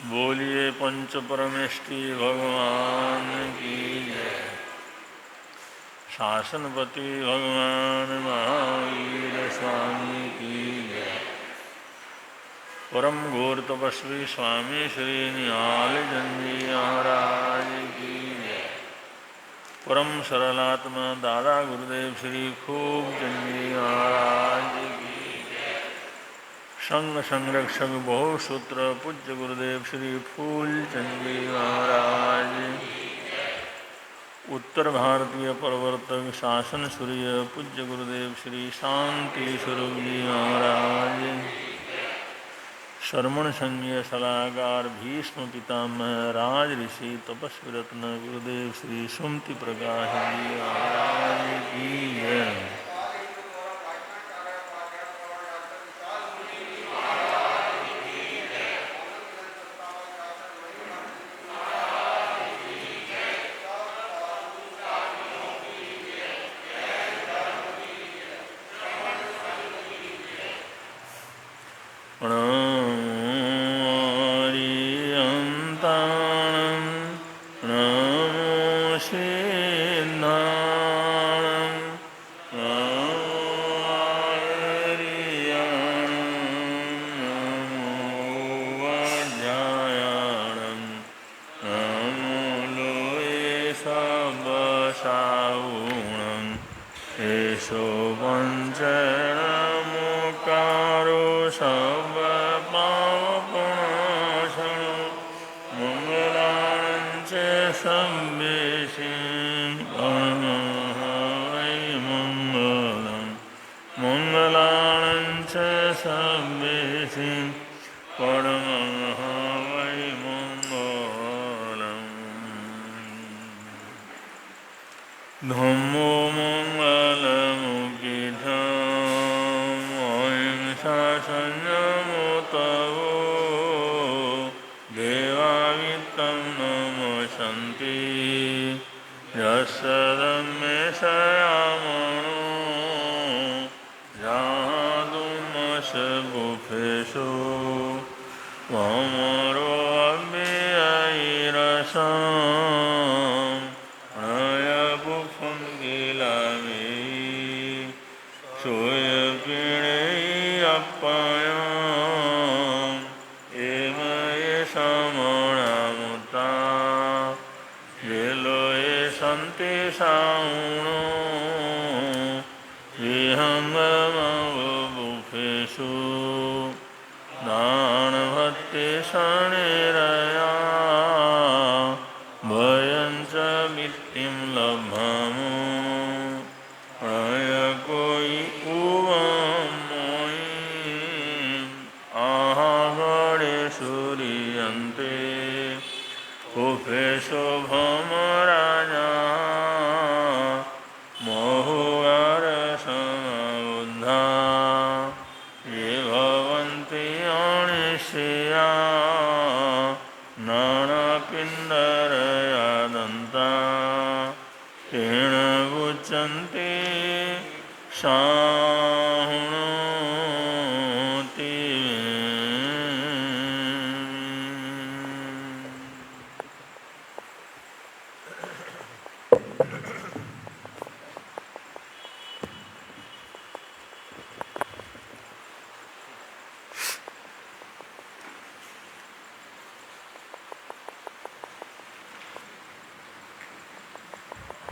बोलिए पंच परमेष्टि भगवान की जय। शासनपति भगवान महावीर स्वामी की जय। परम घोर तपस्वी स्वामी श्री निहाल जी महाराज की जय। परम सरलात्मा दादा गुरुदेव श्री खूब चंदी महाराज की जय। संघ संरक्षक बहुसूत्र पूज्य गुरुदेव श्री फूल चंदी महाराज। उत्तर भारतीय प्रवर्तक शासन सूर्य पूज्य गुरुदेव श्री शांति स्वरूप जी महाराज। शरमण संज्ञ सलाहकार भीष्म पितामह राज ऋषि तपस्वी रत्न गुरुदेव श्री सुमति प्रकाश जी महाराज की जय।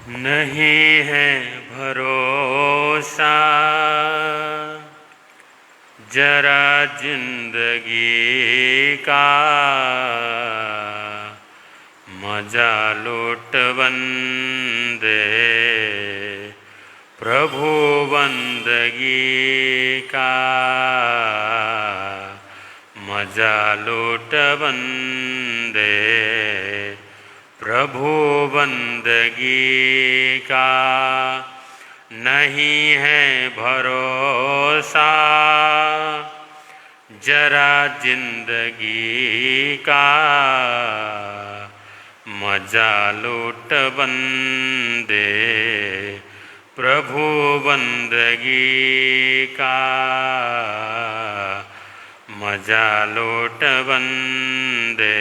नहीं है भरोसा जरा जिंदगी का, मजा लूट बंदे प्रभु बंदगी का, मजा लूट बंदे प्रभु बंदगी का। नहीं है भरोसा जरा जिंदगी का, मजा लूट बंदे प्रभु बंदगी का, मजा लूट बंदे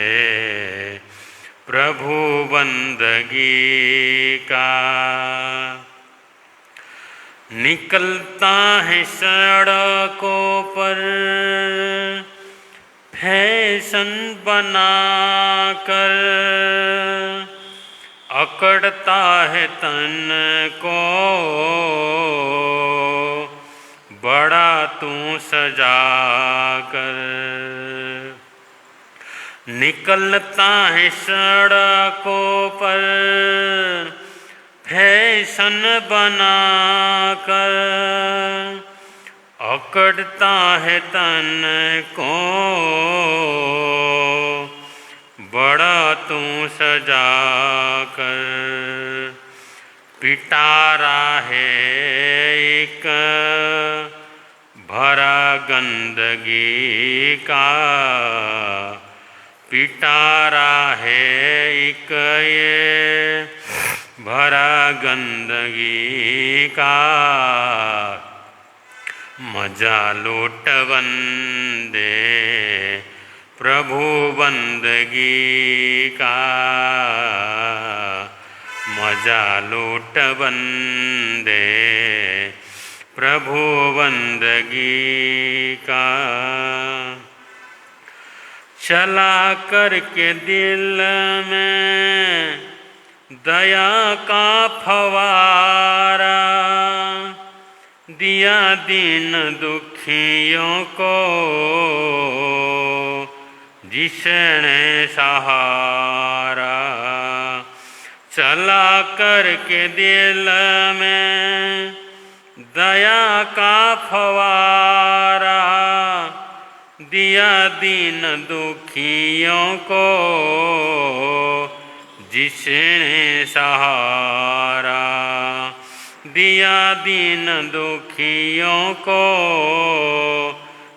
प्रभु बंदगी का। निकलता है सड़कों पर फैशन बनाकर, अकड़ता है तन को बड़ा तू सजा कर। निकलता है सड़कों पर फैशन बनाकर, अकड़ता है तन को बड़ा तू सजा कर। पिटारा है एक भरा गंदगी का, पिटारा है एक ये भरा गंदगी का। मजा लूट बंदे प्रभु बंदगी का। मजा लूट बंदे प्रभु बंदगी का। चला करके दिल में दया का फवारा, दिया दीन दुखियों को जिसने सहारा। चला करके दिल में दया का फवारा, दिया दीन दुखियों को जिसने सहारा। दिया दीन दुखियों को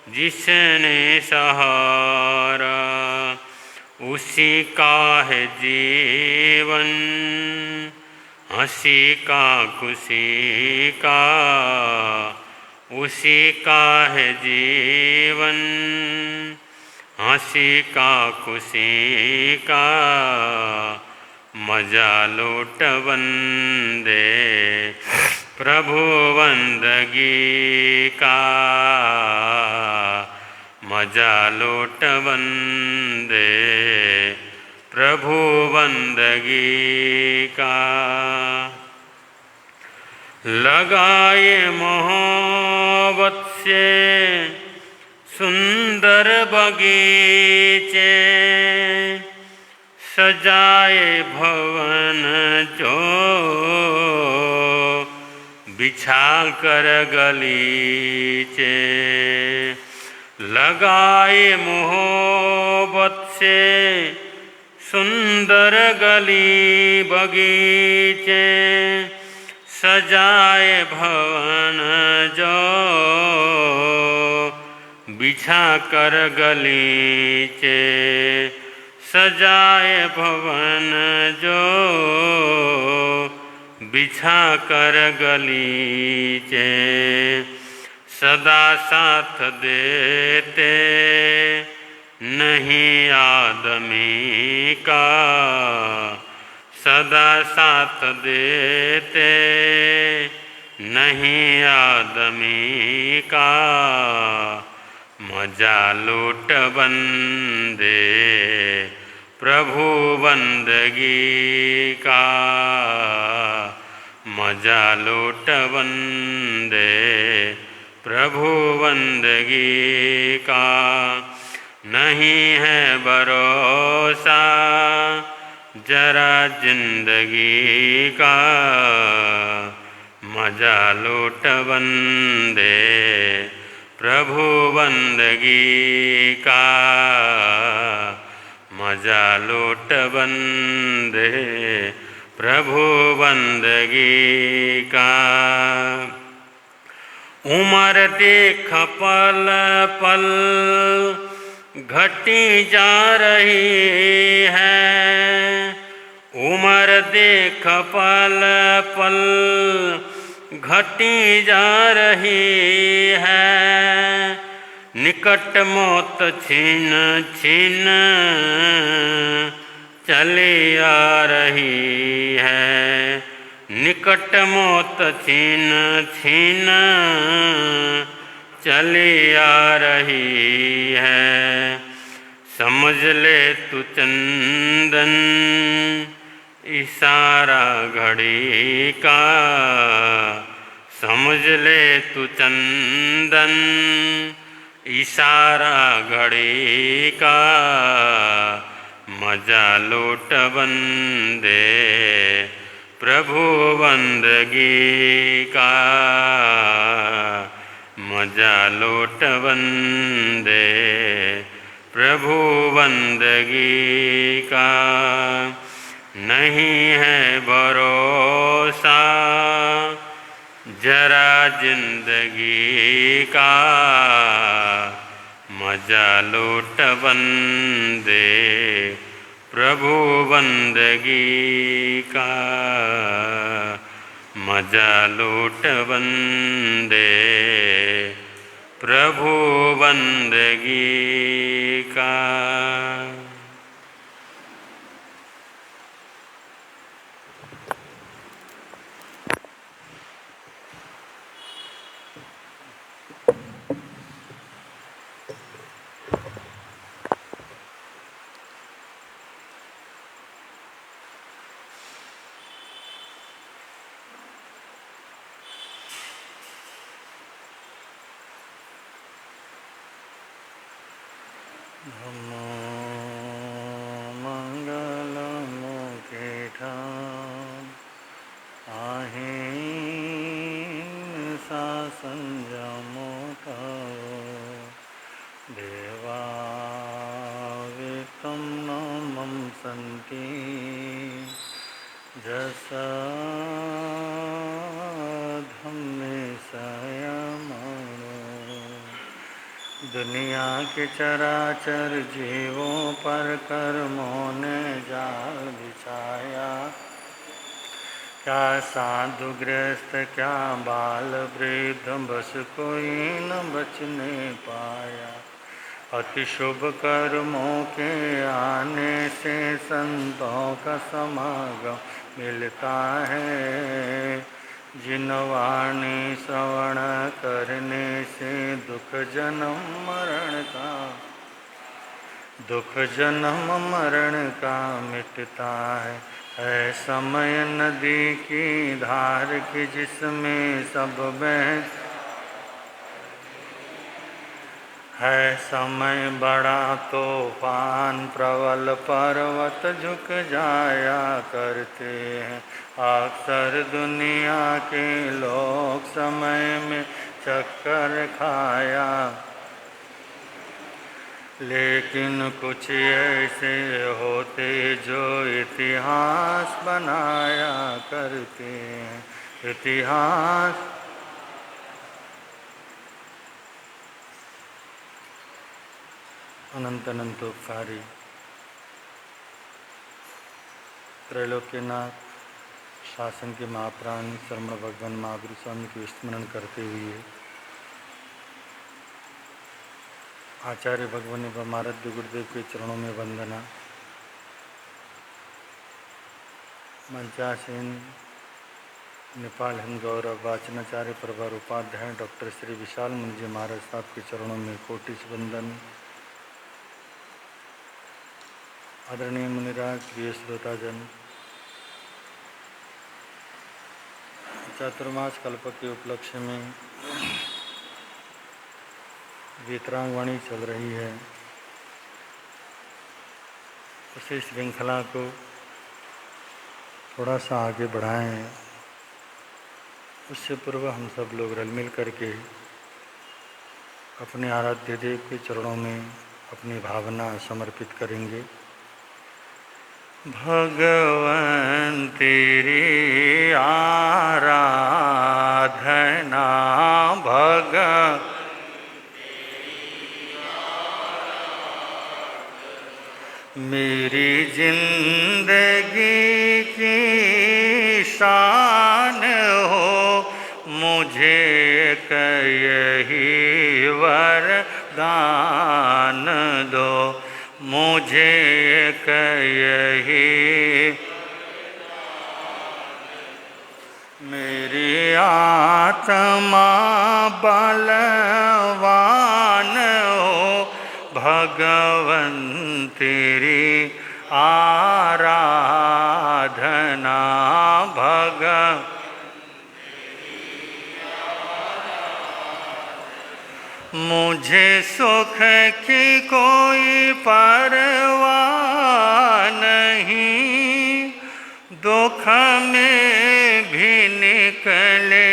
जिसने सहारा। उसी का है जीवन हंसी का खुशी का, उसी का है जीवन हंसी का खुशी का। मजा लूट बंदे प्रभु बंदगी का। मजा लूट बंदे प्रभु बंदगी का। लगाए मोहब्बत से सुंदर बगीचे, सजाए भवन जो बिछा कर गलीचे। लगाए मोहब्बत से सुंदर गली बगीचे, सजाए भवन जो बिछा कर गलीचे। सजाए भवन जो बिछा कर गलीचे। सदा साथ देते नहीं आदमी का, सदा साथ देते नहीं आदमी का। मजा लूट बंदे प्रभु बंदगी का। मजा लूट बंदे प्रभु बंदगी का। नहीं है भरोसा जरा जिंदगी का, मजा लूट बंदे प्रभु बंदगी का। मजा लूट बंदे प्रभु बंदगी का। उम्र देख पल पल घटी जा रही है, उम्र देख पल पल घटी जा रही है। निकट मौत छीन छीन चली आ रही है। निकट मौत छीन छीन चली आ रही है। समझ ले तू चंदन इशारा घड़ी का, समझ ले तू चंदन इशारा घड़ी का। मजा लूट बंदे प्रभु बंदगी का, मजा लूट बंदे प्रभु बंदगी का। नहीं है भरोसा जरा जिंदगी का, मजा लूट बंदे प्रभु बंदगी का। मजा लूट बंदे प्रभु बंदगी का। नमो मंगलमुखे ठाम आहेन शासन जमो तव देवा वित्तम नमं संति जस धम्मे संयमनो। दुनिया के चराचर जीवों पर कर्मों ने जाल बिछाया। क्या साधु गृहस्थ क्या बाल वृद्ध बस कोई न बचने पाया। अति शुभ कर्मों के आने से संतों का समागम मिलता है। जिन वाणी श्रवण करने से दुख जन्म मरण का मिटता है। समय नदी की धार की जिसमें सब बह है। समय बड़ा तूफान प्रबल पर्वत झुक जाया करते हैं। अक्सर दुनिया के लोग समय में चक्कर खाया, लेकिन कुछ ऐसे होते जो इतिहास बनाया करते हैं। इतिहास अनंत अनंतोपकारी त्रैलोक्यनाथ शासन के महाप्राण शरमण भगवान महावीर स्वामी को स्मरण करते हुए आचार्य भगवान परमाराध्य गुरुदेव के चरणों में वंदना। मंचासीन नेपाल हिंद गौरव वाचनाचार्य प्रभार उपाध्याय डॉक्टर श्री विशाल मुनि जी महाराज साहब के चरणों में कोटिश वंदन। आदरणीय मुनिराज, प्रिय श्रोताजन, चातुर्मास कल्प के उपलक्ष्य में वीतरांगवाणी चल रही है। उसी श्रृंखला को थोड़ा सा आगे बढ़ाएं। उससे पूर्व हम सब लोग रल मिल करके अपने आराध्य देव के चरणों में अपनी भावना समर्पित करेंगे। भगवान तेरी आराधना मेरी जिंदगी की शान हो। मुझे यही वर दान दो, मुझे एक यही मेरी आत्मा बलवान हो भगवन तेरी आराधना मुझे सुख की कोई परवाह नहीं, दुख में भी निकले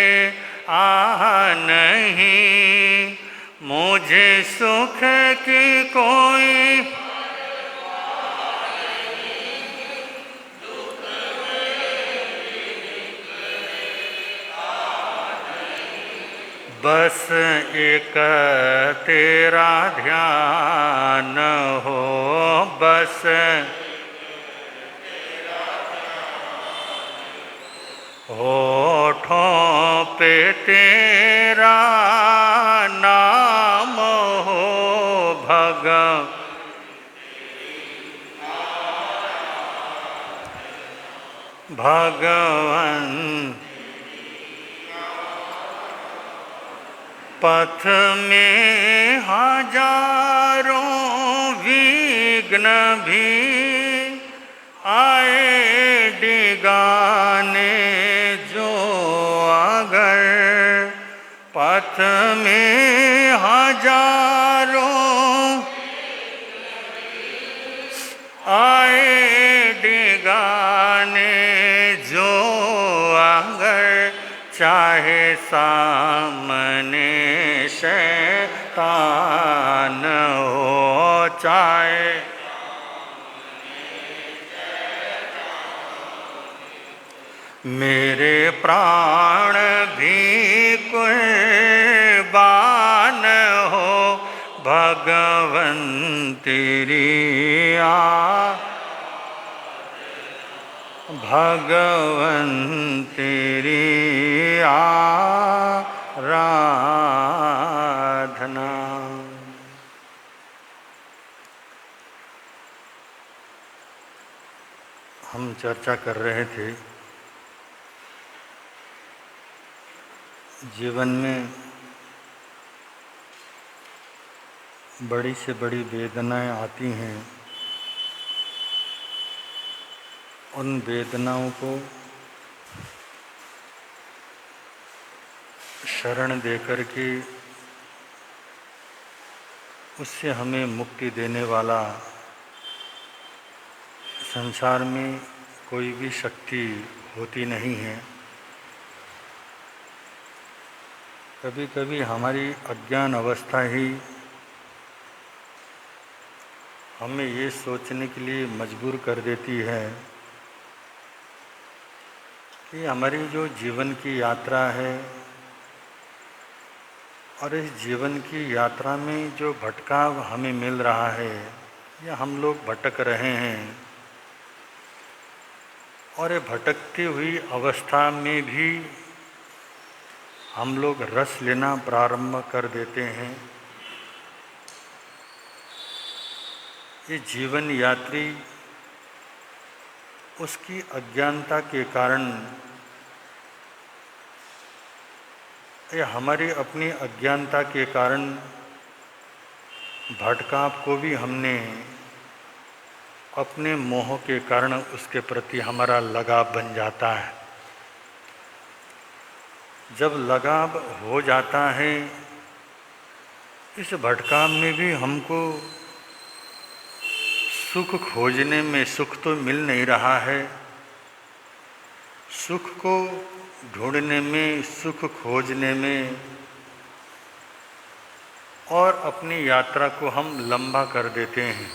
नहीं, मुझे सुख की कोई बस एक तेरा ध्यान हो, बस होठों पे तेरा नाम हो भगवन पथ में हजारों विघ्न भी आए डिगाने जो अगर पथ में हजारों आए डिगाने जो अगर चाहे सामने शैतान हो, चाहे मेरे प्राण भी कुर्बान हो भगवन तेरी भगवन तेरी आराधना। हम चर्चा कर रहे थे जीवन में बड़ी से बड़ी वेदनाएं आती हैं, उन वेदनाओं को शरण देकर के उससे हमें मुक्ति देने वाला संसार में कोई भी शक्ति होती नहीं है। कभी कभी हमारी अज्ञान अवस्था ही हमें ये सोचने के लिए मजबूर कर देती है कि हमारी जो जीवन की यात्रा है और इस जीवन की यात्रा में जो भटकाव हमें मिल रहा है या हम लोग भटक रहे हैं, और ये भटकती हुई अवस्था में भी हम लोग रस लेना प्रारंभ कर देते हैं। ये जीवन यात्री उसकी अज्ञानता के कारण या हमारी अपनी अज्ञानता के कारण भटकाव को भी हमने अपने मोह के कारण उसके प्रति हमारा लगाव बन जाता है। जब लगाव हो जाता है, इस भटकाव में भी हमको सुख खोजने में सुख तो मिल नहीं रहा है, सुख को ढूंढने में, सुख खोजने में और अपनी यात्रा को हम लंबा कर देते हैं।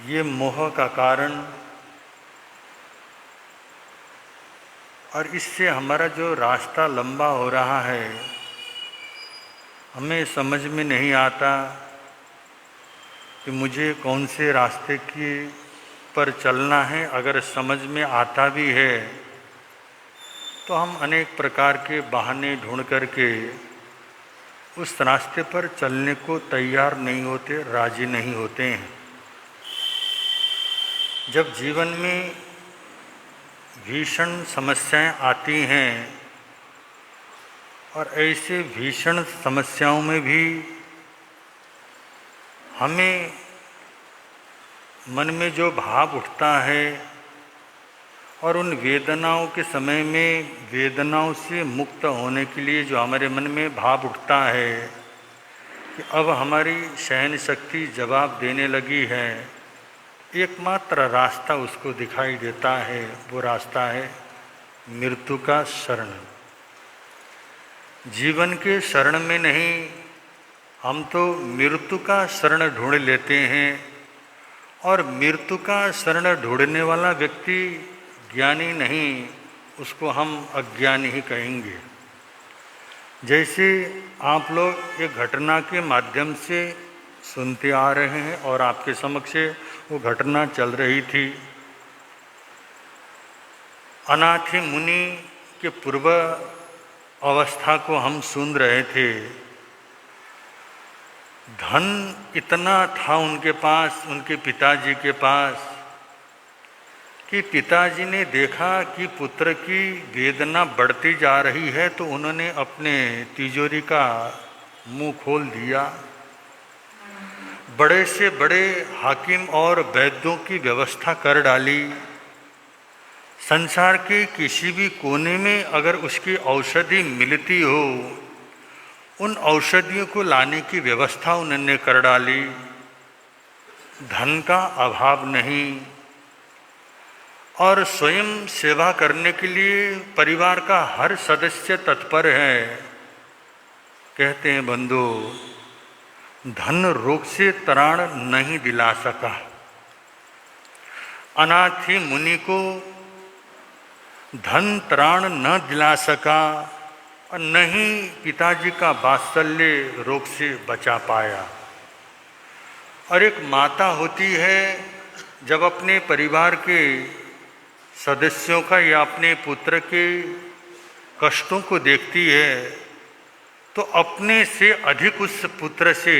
ये मोह का कारण और इससे हमारा जो रास्ता लंबा हो रहा है, हमें समझ में नहीं आता कि मुझे कौन से रास्ते की पर चलना है। अगर समझ में आता भी है तो हम अनेक प्रकार के बहाने ढूंढ करके उस रास्ते पर चलने को तैयार नहीं होते, राजी नहीं होते हैं। जब जीवन में भीषण समस्याएं आती हैं और ऐसे भीषण समस्याओं में भी हमें मन में जो भाव उठता है और उन वेदनाओं के समय में वेदनाओं से मुक्त होने के लिए जो हमारे मन में भाव उठता है कि अब हमारी सहन शक्ति जवाब देने लगी है, एकमात्र रास्ता उसको दिखाई देता है, वो रास्ता है मृत्यु का शरण। जीवन के शरण में नहीं, हम तो मृत्यु का शरण ढूंढ लेते हैं और मृत्यु का शरण ढूंढने वाला व्यक्ति ज्ञानी नहीं, उसको हम अज्ञानी ही कहेंगे। जैसे आप लोग एक घटना के माध्यम से सुनते आ रहे हैं और आपके समक्ष वो घटना चल रही थी। अनाथि मुनि के पूर्व अवस्था को हम सुन रहे थे। धन इतना था उनके पास, उनके पिताजी के पास, कि पिताजी ने देखा कि पुत्र की वेदना बढ़ती जा रही है तो उन्होंने अपने तिजोरी का मुंह खोल दिया। बड़े से बड़े हाकिम और वैद्यों की व्यवस्था कर डाली। संसार के किसी भी कोने में अगर उसकी औषधि मिलती हो, उन औषधियों को लाने की व्यवस्था उन्होंने कर डाली। धन का अभाव नहीं और स्वयं सेवा करने के लिए परिवार का हर सदस्य तत्पर है। कहते हैं बंधु, धन रोग से त्राण नहीं दिला सका। अनाथि मुनि को धन त्राण न दिला सका और न ही पिताजी का वात्सल्य रोग से बचा पाया। और एक माता होती है, जब अपने परिवार के सदस्यों का या अपने पुत्र के कष्टों को देखती है तो अपने से अधिक उस पुत्र से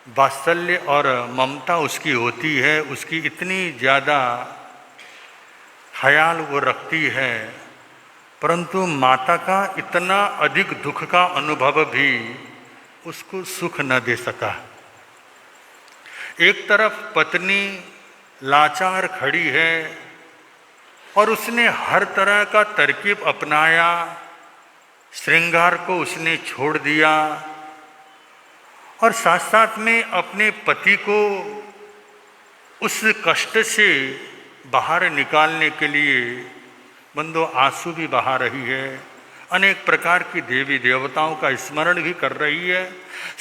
वात्सल्य और ममता उसकी होती है। उसकी इतनी ज़्यादा ख्याल वो रखती है, परंतु माता का इतना अधिक दुख का अनुभव भी उसको सुख न दे सका। एक तरफ पत्नी लाचार खड़ी है और उसने हर तरह का तरकीब अपनाया, श्रृंगार को उसने छोड़ दिया और साथ साथ में अपने पति को उस कष्ट से बाहर निकालने के लिए बंदो आंसू भी बहा रही है, अनेक प्रकार की देवी देवताओं का स्मरण भी कर रही है।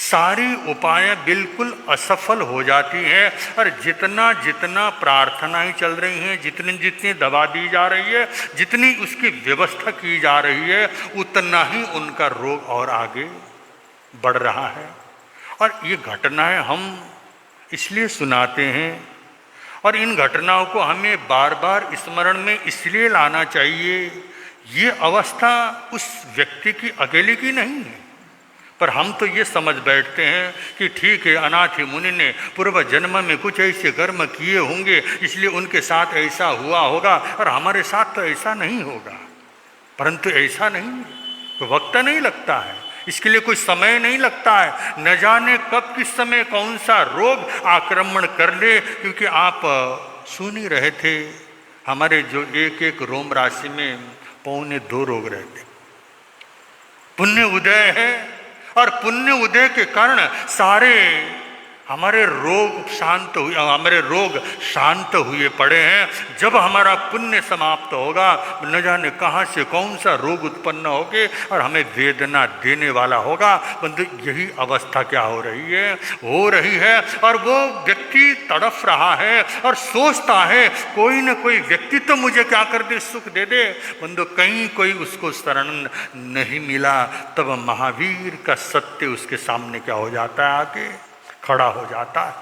सारी उपाय बिल्कुल असफल हो जाती हैं और जितना जितना प्रार्थनाएं चल रही हैं, जितनी जितनी दवा दी जा रही है, जितनी उसकी व्यवस्था की जा रही है, उतना ही उनका रोग और आगे बढ़ रहा है। और ये घटनाएं हम इसलिए सुनाते हैं और इन घटनाओं को हमें बार बार स्मरण में इसलिए लाना चाहिए। ये अवस्था उस व्यक्ति की अकेले की नहीं है, पर हम तो ये समझ बैठते हैं कि ठीक है, अनाथि मुनि ने पूर्व जन्म में कुछ ऐसे कर्म किए होंगे इसलिए उनके साथ ऐसा हुआ होगा और हमारे साथ तो ऐसा नहीं होगा। परंतु ऐसा नहीं, तो वक्त नहीं लगता है, इसके लिए कोई समय नहीं लगता है। न जाने कब किस समय कौन सा रोग आक्रमण कर ले, क्योंकि आप सुन ही रहे थे हमारे जो एक एक रोम राशि में 2.25 रोग रहते। पुण्य उदय है और पुण्य उदय के कारण सारे हमारे रोग शांत हुए, हमारे रोग शांत हुए पड़े हैं। जब हमारा पुण्य समाप्त होगा, न जाने कहाँ से कौन सा रोग उत्पन्न होगे और हमें वेदना देने वाला होगा। परंतु यही अवस्था क्या हो रही है और वो व्यक्ति तड़फ रहा है और सोचता है कोई न कोई व्यक्ति तो मुझे क्या कर दे, सुख दे दे। परंतु कहीं कोई उसको शरण नहीं मिला। तब महावीर का सत्य उसके सामने क्या हो जाता है, आगे खड़ा हो जाता है।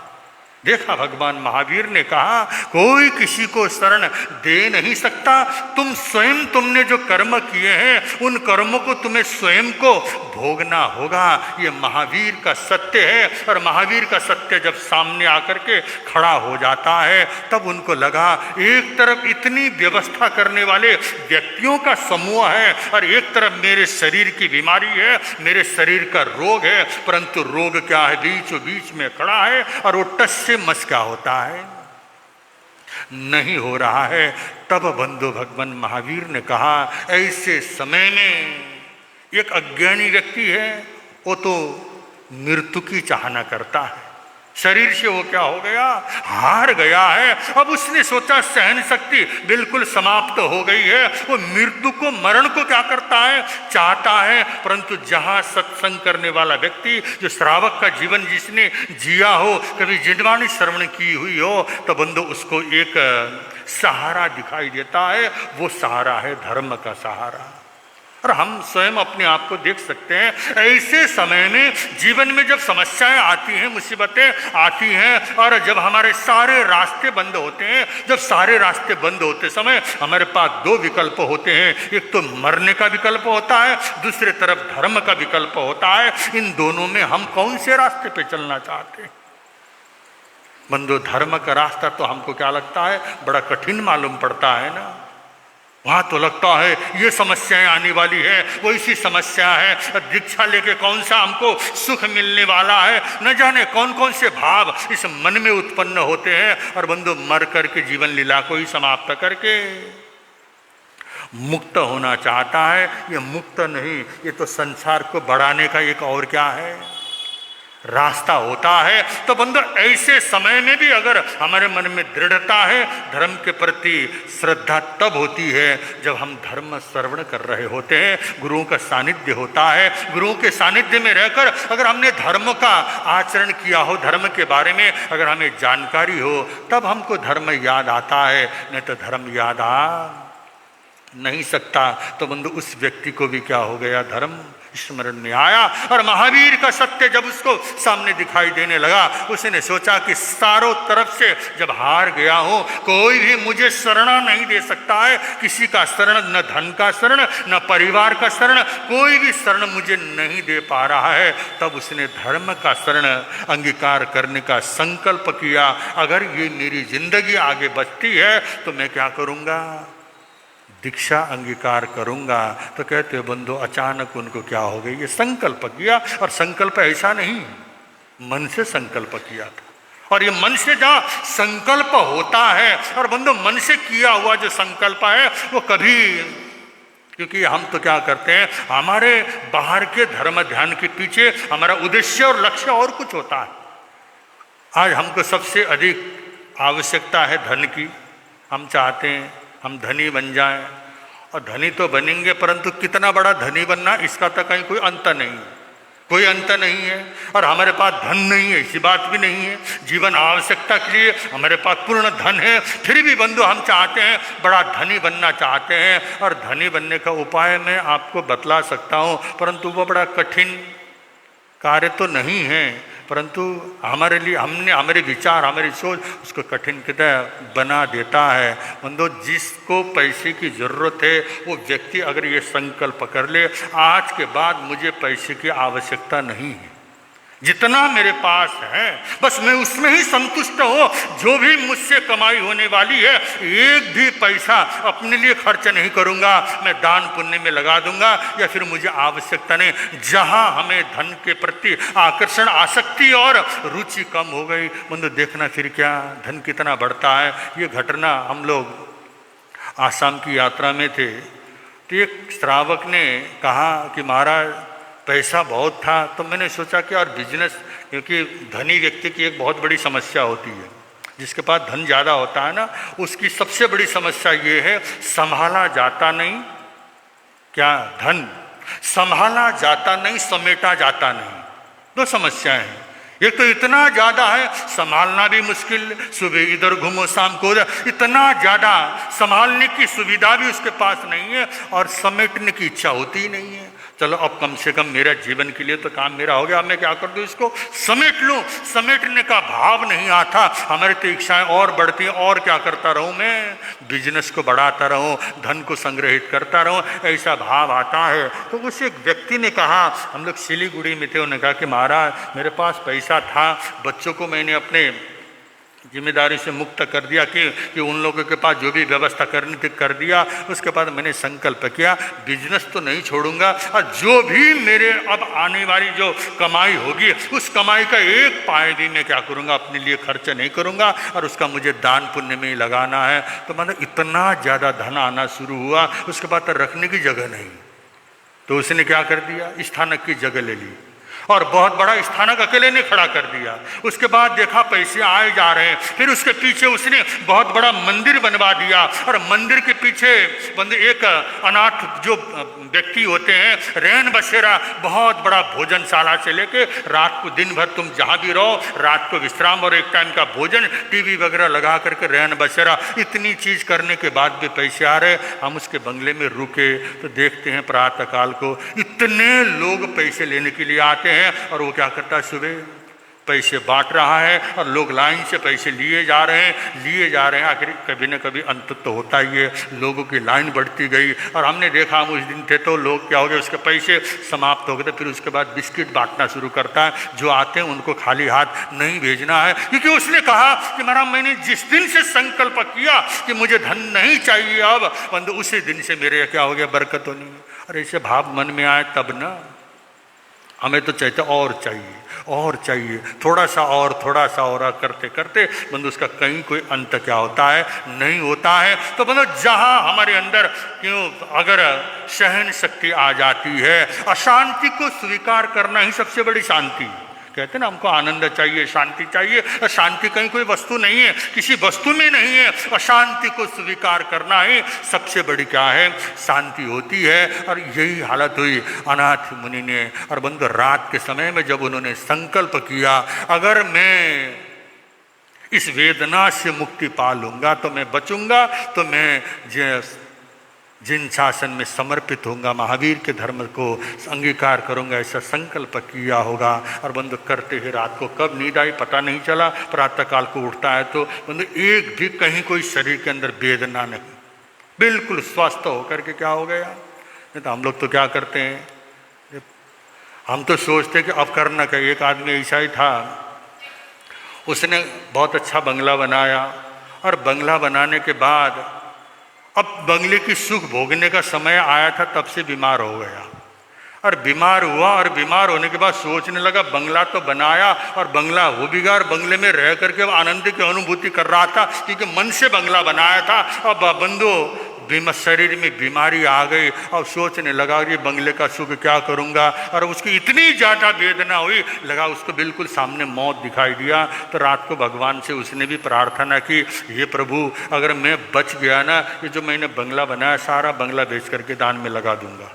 देखा, भगवान महावीर ने कहा कोई किसी को शरण दे नहीं सकता, तुम स्वयं, तुमने जो कर्म किए हैं उन कर्मों को तुम्हें स्वयं को भोगना होगा। ये महावीर का सत्य है। और महावीर का सत्य जब सामने आकर के खड़ा हो जाता है तब उनको लगा एक तरफ इतनी व्यवस्था करने वाले व्यक्तियों का समूह है और एक तरफ मेरे शरीर की बीमारी है, मेरे शरीर का रोग है, परंतु रोग क्या है, बीचों बीच में खड़ा है और वो टस से मस क्या होता है, नहीं हो रहा है। तब बंधु भगवान महावीर ने कहा ऐसे समय में एक अज्ञानी व्यक्ति है, वो तो मृत्यु की चाहना करता है, शरीर से वो क्या हो गया, हार गया है। अब उसने सोचा सहन शक्ति बिल्कुल समाप्त हो गई है, वो मृत्यु को, मरण को क्या करता है, चाहता है। परंतु जहां सत्संग करने वाला व्यक्ति, जो श्रावक का जीवन जिसने जिया हो, कभी जिनवाणी श्रवण की हुई हो, तो बंधु उसको एक सहारा दिखाई देता है, वो सहारा है धर्म का सहारा। और हम स्वयं अपने आप को देख सकते हैं, ऐसे समय में जीवन में जब समस्याएं आती हैं, मुसीबतें आती हैं और जब हमारे सारे रास्ते बंद होते हैं, जब सारे रास्ते बंद होते समय हमारे पास दो विकल्प होते हैं, एक तो मरने का विकल्प होता है, दूसरे तरफ धर्म का विकल्प होता है। इन दोनों में हम कौन से रास्ते पे चलना चाहते हैं? बंधु, धर्म का रास्ता तो हमको क्या लगता है, बड़ा कठिन मालूम पड़ता है ना। वहाँ तो लगता है ये समस्याएं आने वाली है, वो इसी समस्या है, दीक्षा लेके कौन सा हमको सुख मिलने वाला है, न जाने कौन कौन से भाव इस मन में उत्पन्न होते हैं। और बंधु, मर करके जीवन लीला को ही समाप्त करके मुक्त होना चाहता है। ये मुक्त नहीं, ये तो संसार को बढ़ाने का एक और क्या है, रास्ता होता है। तो बंधु, ऐसे समय में भी अगर हमारे मन में दृढ़ता है, धर्म के प्रति श्रद्धा तब होती है जब हम धर्म श्रवण कर रहे होते हैं, गुरुओं का सानिध्य होता है। गुरुओं के सानिध्य में रहकर अगर हमने धर्म का आचरण किया हो, धर्म के बारे में अगर हमें जानकारी हो, तब हमको धर्म याद आता है, नहीं तो धर्म याद आ नहीं सकता। तो बंधु, उस व्यक्ति को भी क्या हो गया, धर्म स्मरण में आया। और महावीर का सत्य जब उसको सामने दिखाई देने लगा, उसने सोचा कि चारों तरफ से जब हार गया हूं, कोई भी मुझे शरण नहीं दे सकता है, किसी का शरण, न धन का शरण, न परिवार का शरण, कोई भी शरण मुझे नहीं दे पा रहा है। तब उसने धर्म का शरण अंगीकार करने का संकल्प किया। अगर ये मेरी जिंदगी आगे बढ़ती है तो मैं क्या करूँगा, दीक्षा अंगीकार करूंगा। तो कहते बंधु, अचानक उनको क्या हो गई, ये संकल्प किया। और संकल्प ऐसा नहीं, मन से संकल्प किया था। और ये मन से जहाँ संकल्प होता है, और बंधु मन से किया हुआ जो संकल्प है वो कभी, क्योंकि हम तो क्या करते हैं, हमारे बाहर के धर्म ध्यान के पीछे हमारा उद्देश्य और लक्ष्य और कुछ होता है। आज हमको सबसे अधिक आवश्यकता है धन की। हम चाहते हैं हम धनी बन जाएं, और धनी तो बनेंगे, परंतु कितना बड़ा धनी बनना, इसका तो कहीं कोई अंत नहीं है, कोई अंत नहीं है। और हमारे पास धन नहीं है, ऐसी बात भी नहीं है। जीवन आवश्यकता के लिए हमारे पास पूर्ण धन है, फिर भी बंधु हम चाहते हैं, बड़ा धनी बनना चाहते हैं। और धनी बनने का उपाय मैं आपको बतला सकता हूँ, परंतु वो बड़ा कठिन कार्य तो नहीं है, परंतु हमारे लिए, हमारे विचार, हमारी सोच उसको कठिन कितना बना देता है। बंधु, जिसको पैसे की ज़रूरत है वो व्यक्ति अगर ये संकल्प कर ले, आज के बाद मुझे पैसे की आवश्यकता नहीं है, जितना मेरे पास है बस मैं उसमें ही संतुष्ट हो, जो भी मुझसे कमाई होने वाली है एक भी पैसा अपने लिए खर्च नहीं करूंगा, मैं दान पुण्य में लगा दूंगा, या फिर मुझे आवश्यकता नहीं। जहां हमें धन के प्रति आकर्षण, आसक्ति और रुचि कम हो गई, बंधु देखना फिर क्या धन कितना बढ़ता है। ये घटना, हम लोग आसाम की यात्रा में थे, तो एक श्रावक ने कहा कि महाराज पैसा बहुत था। तो मैंने सोचा कि और बिजनेस, क्योंकि धनी व्यक्ति की एक बहुत बड़ी समस्या होती है, जिसके पास धन ज़्यादा होता है ना, उसकी सबसे बड़ी समस्या ये है, संभाला जाता नहीं, क्या धन संभाला जाता नहीं, समेटा जाता नहीं। दो समस्याएं हैं, एक तो इतना ज़्यादा है संभालना भी मुश्किल, सुबह इधर घूमो शाम को उधर, इतना ज़्यादा संभालने की सुविधा भी उसके पास नहीं है, और समेटने की इच्छा होती ही नहीं है। चलो अब कम से कम मेरा जीवन के लिए तो काम मेरा हो गया, अब मैं क्या कर दूं, इसको समेट लूं। समेटने का भाव नहीं आता। हमारी तो इच्छाएं और बढ़ती हैं, और क्या करता रहूं मैं, बिजनेस को बढ़ाता रहूं, धन को संग्रहित करता रहूं, ऐसा भाव आता है। तो उस एक व्यक्ति ने कहा, हम लोग सिलीगुड़ी में थे, उन्होंने कहा कि महाराज मेरे पास पैसा था, बच्चों को मैंने अपने जिम्मेदारी से मुक्त कर दिया कि उन लोगों के पास जो भी व्यवस्था करनी थी कर दिया। उसके बाद मैंने संकल्प किया बिजनेस तो नहीं छोड़ूंगा, और जो भी मेरे अब आने वाली जो कमाई होगी उस कमाई का एक पाए भी मैं क्या करूंगा, अपने लिए खर्च नहीं करूंगा, और उसका मुझे दान पुण्य में ही लगाना है। तो मतलब इतना ज़्यादा धन आना शुरू हुआ, उसके बाद तो रखने की जगह नहीं। तो उसने क्या कर दिया, स्थानक की जगह ले ली और बहुत बड़ा स्थानक अकेले ने खड़ा कर दिया। उसके बाद देखा पैसे आए जा रहे हैं, फिर उसके पीछे उसने बहुत बड़ा मंदिर बनवा दिया, और मंदिर के पीछे एक अनाथ जो व्यक्ति होते हैं, रैन बसेरा, बहुत बड़ा भोजनशाला से लेके रात को दिन भर तुम जहाँ भी रहो, रात को विश्राम और एक टाइम का भोजन, टीवी वगैरह लगा करके रैन बसेरा, इतनी चीज करने के बाद भी पैसे आ रहे। हम उसके बंगले में रुके तो देखते हैं प्रातः काल को इतने लोग पैसे लेने के लिए आते हैं, और वो क्या करता है, सुबह पैसे बांट रहा है और लोग लाइन से पैसे लिए जा रहे हैं। आखिर कभी न कभी अंत तो होता ही है, लोगों की लाइन बढ़ती गई, और हमने देखा, हम उस दिन थे तो लोग क्या हो गए, उसके पैसे समाप्त हो गए थे। फिर उसके बाद बिस्किट बांटना शुरू करता है, जो आते हैं उनको खाली हाथ नहीं भेजना है, क्योंकि उसने कहा कि महाराज मैंने जिस दिन से संकल्प किया कि मुझे धन नहीं चाहिए अब, उसी दिन से मेरे क्या हो गया, बरकत होनी। और ऐसे भाव मन में आए तब ना, हमें तो चाहते और चाहिए, थोड़ा सा और करते करते बंधु उसका कहीं कोई अंत क्या होता है, नहीं होता है। तो बंधु जहाँ हमारे अंदर क्यों अगर सहन शक्ति आ जाती है, अशांति को स्वीकार करना ही सबसे बड़ी शांति। कहते हैं ना, हमको आनंद चाहिए, शांति चाहिए, और शांति कहीं कोई वस्तु नहीं है, किसी वस्तु में नहीं है। अशांति को स्वीकार करना ही सबसे बड़ी क्या है, शांति होती है। और यही हालत हुई अनाथ मुनि ने। और बंधु रात के समय में जब उन्होंने संकल्प किया, अगर मैं इस वेदना से मुक्ति पा लूंगा तो मैं बचूंगा, तो मैं जिन शासन में समर्पित होऊंगा, महावीर के धर्म को अंगीकार करूंगा, ऐसा संकल्प किया होगा। और बंधु करते ही रात को कब नींद आई पता नहीं चला। प्रातःकाल को उठता है तो बंधु एक भी कहीं कोई शरीर के अंदर वेदना नहीं, बिल्कुल स्वस्थ होकर के क्या हो गया। नहीं तो हम लोग तो क्या करते हैं, हम तो सोचते कि अब करना क्या। एक आदमी ऐसा ही था, उसने बहुत अच्छा बंगला बनाया, और बंगला बनाने के बाद अब बंगले की सुख भोगने का समय आया था, तब से बीमार हो गया। और बीमार हुआ, और बीमार होने के बाद सोचने लगा बंगला तो बनाया और बंगला हो भी गया, और बंगले में रह करके आनंद की अनुभूति कर रहा था, क्योंकि मन से बंगला बनाया था। अब बंधु शरीर में बीमारी आ गई, और सोचने लगा कि बंगले का सुख क्या करूंगा। और उसकी इतनी ज़्यादा वेदना हुई, लगा उसको बिल्कुल सामने मौत दिखाई दिया। तो रात को भगवान से उसने भी प्रार्थना की, ये प्रभु अगर मैं बच गया ना, ये जो मैंने बंगला बनाया सारा बंगला बेच करके दान में लगा दूंगा।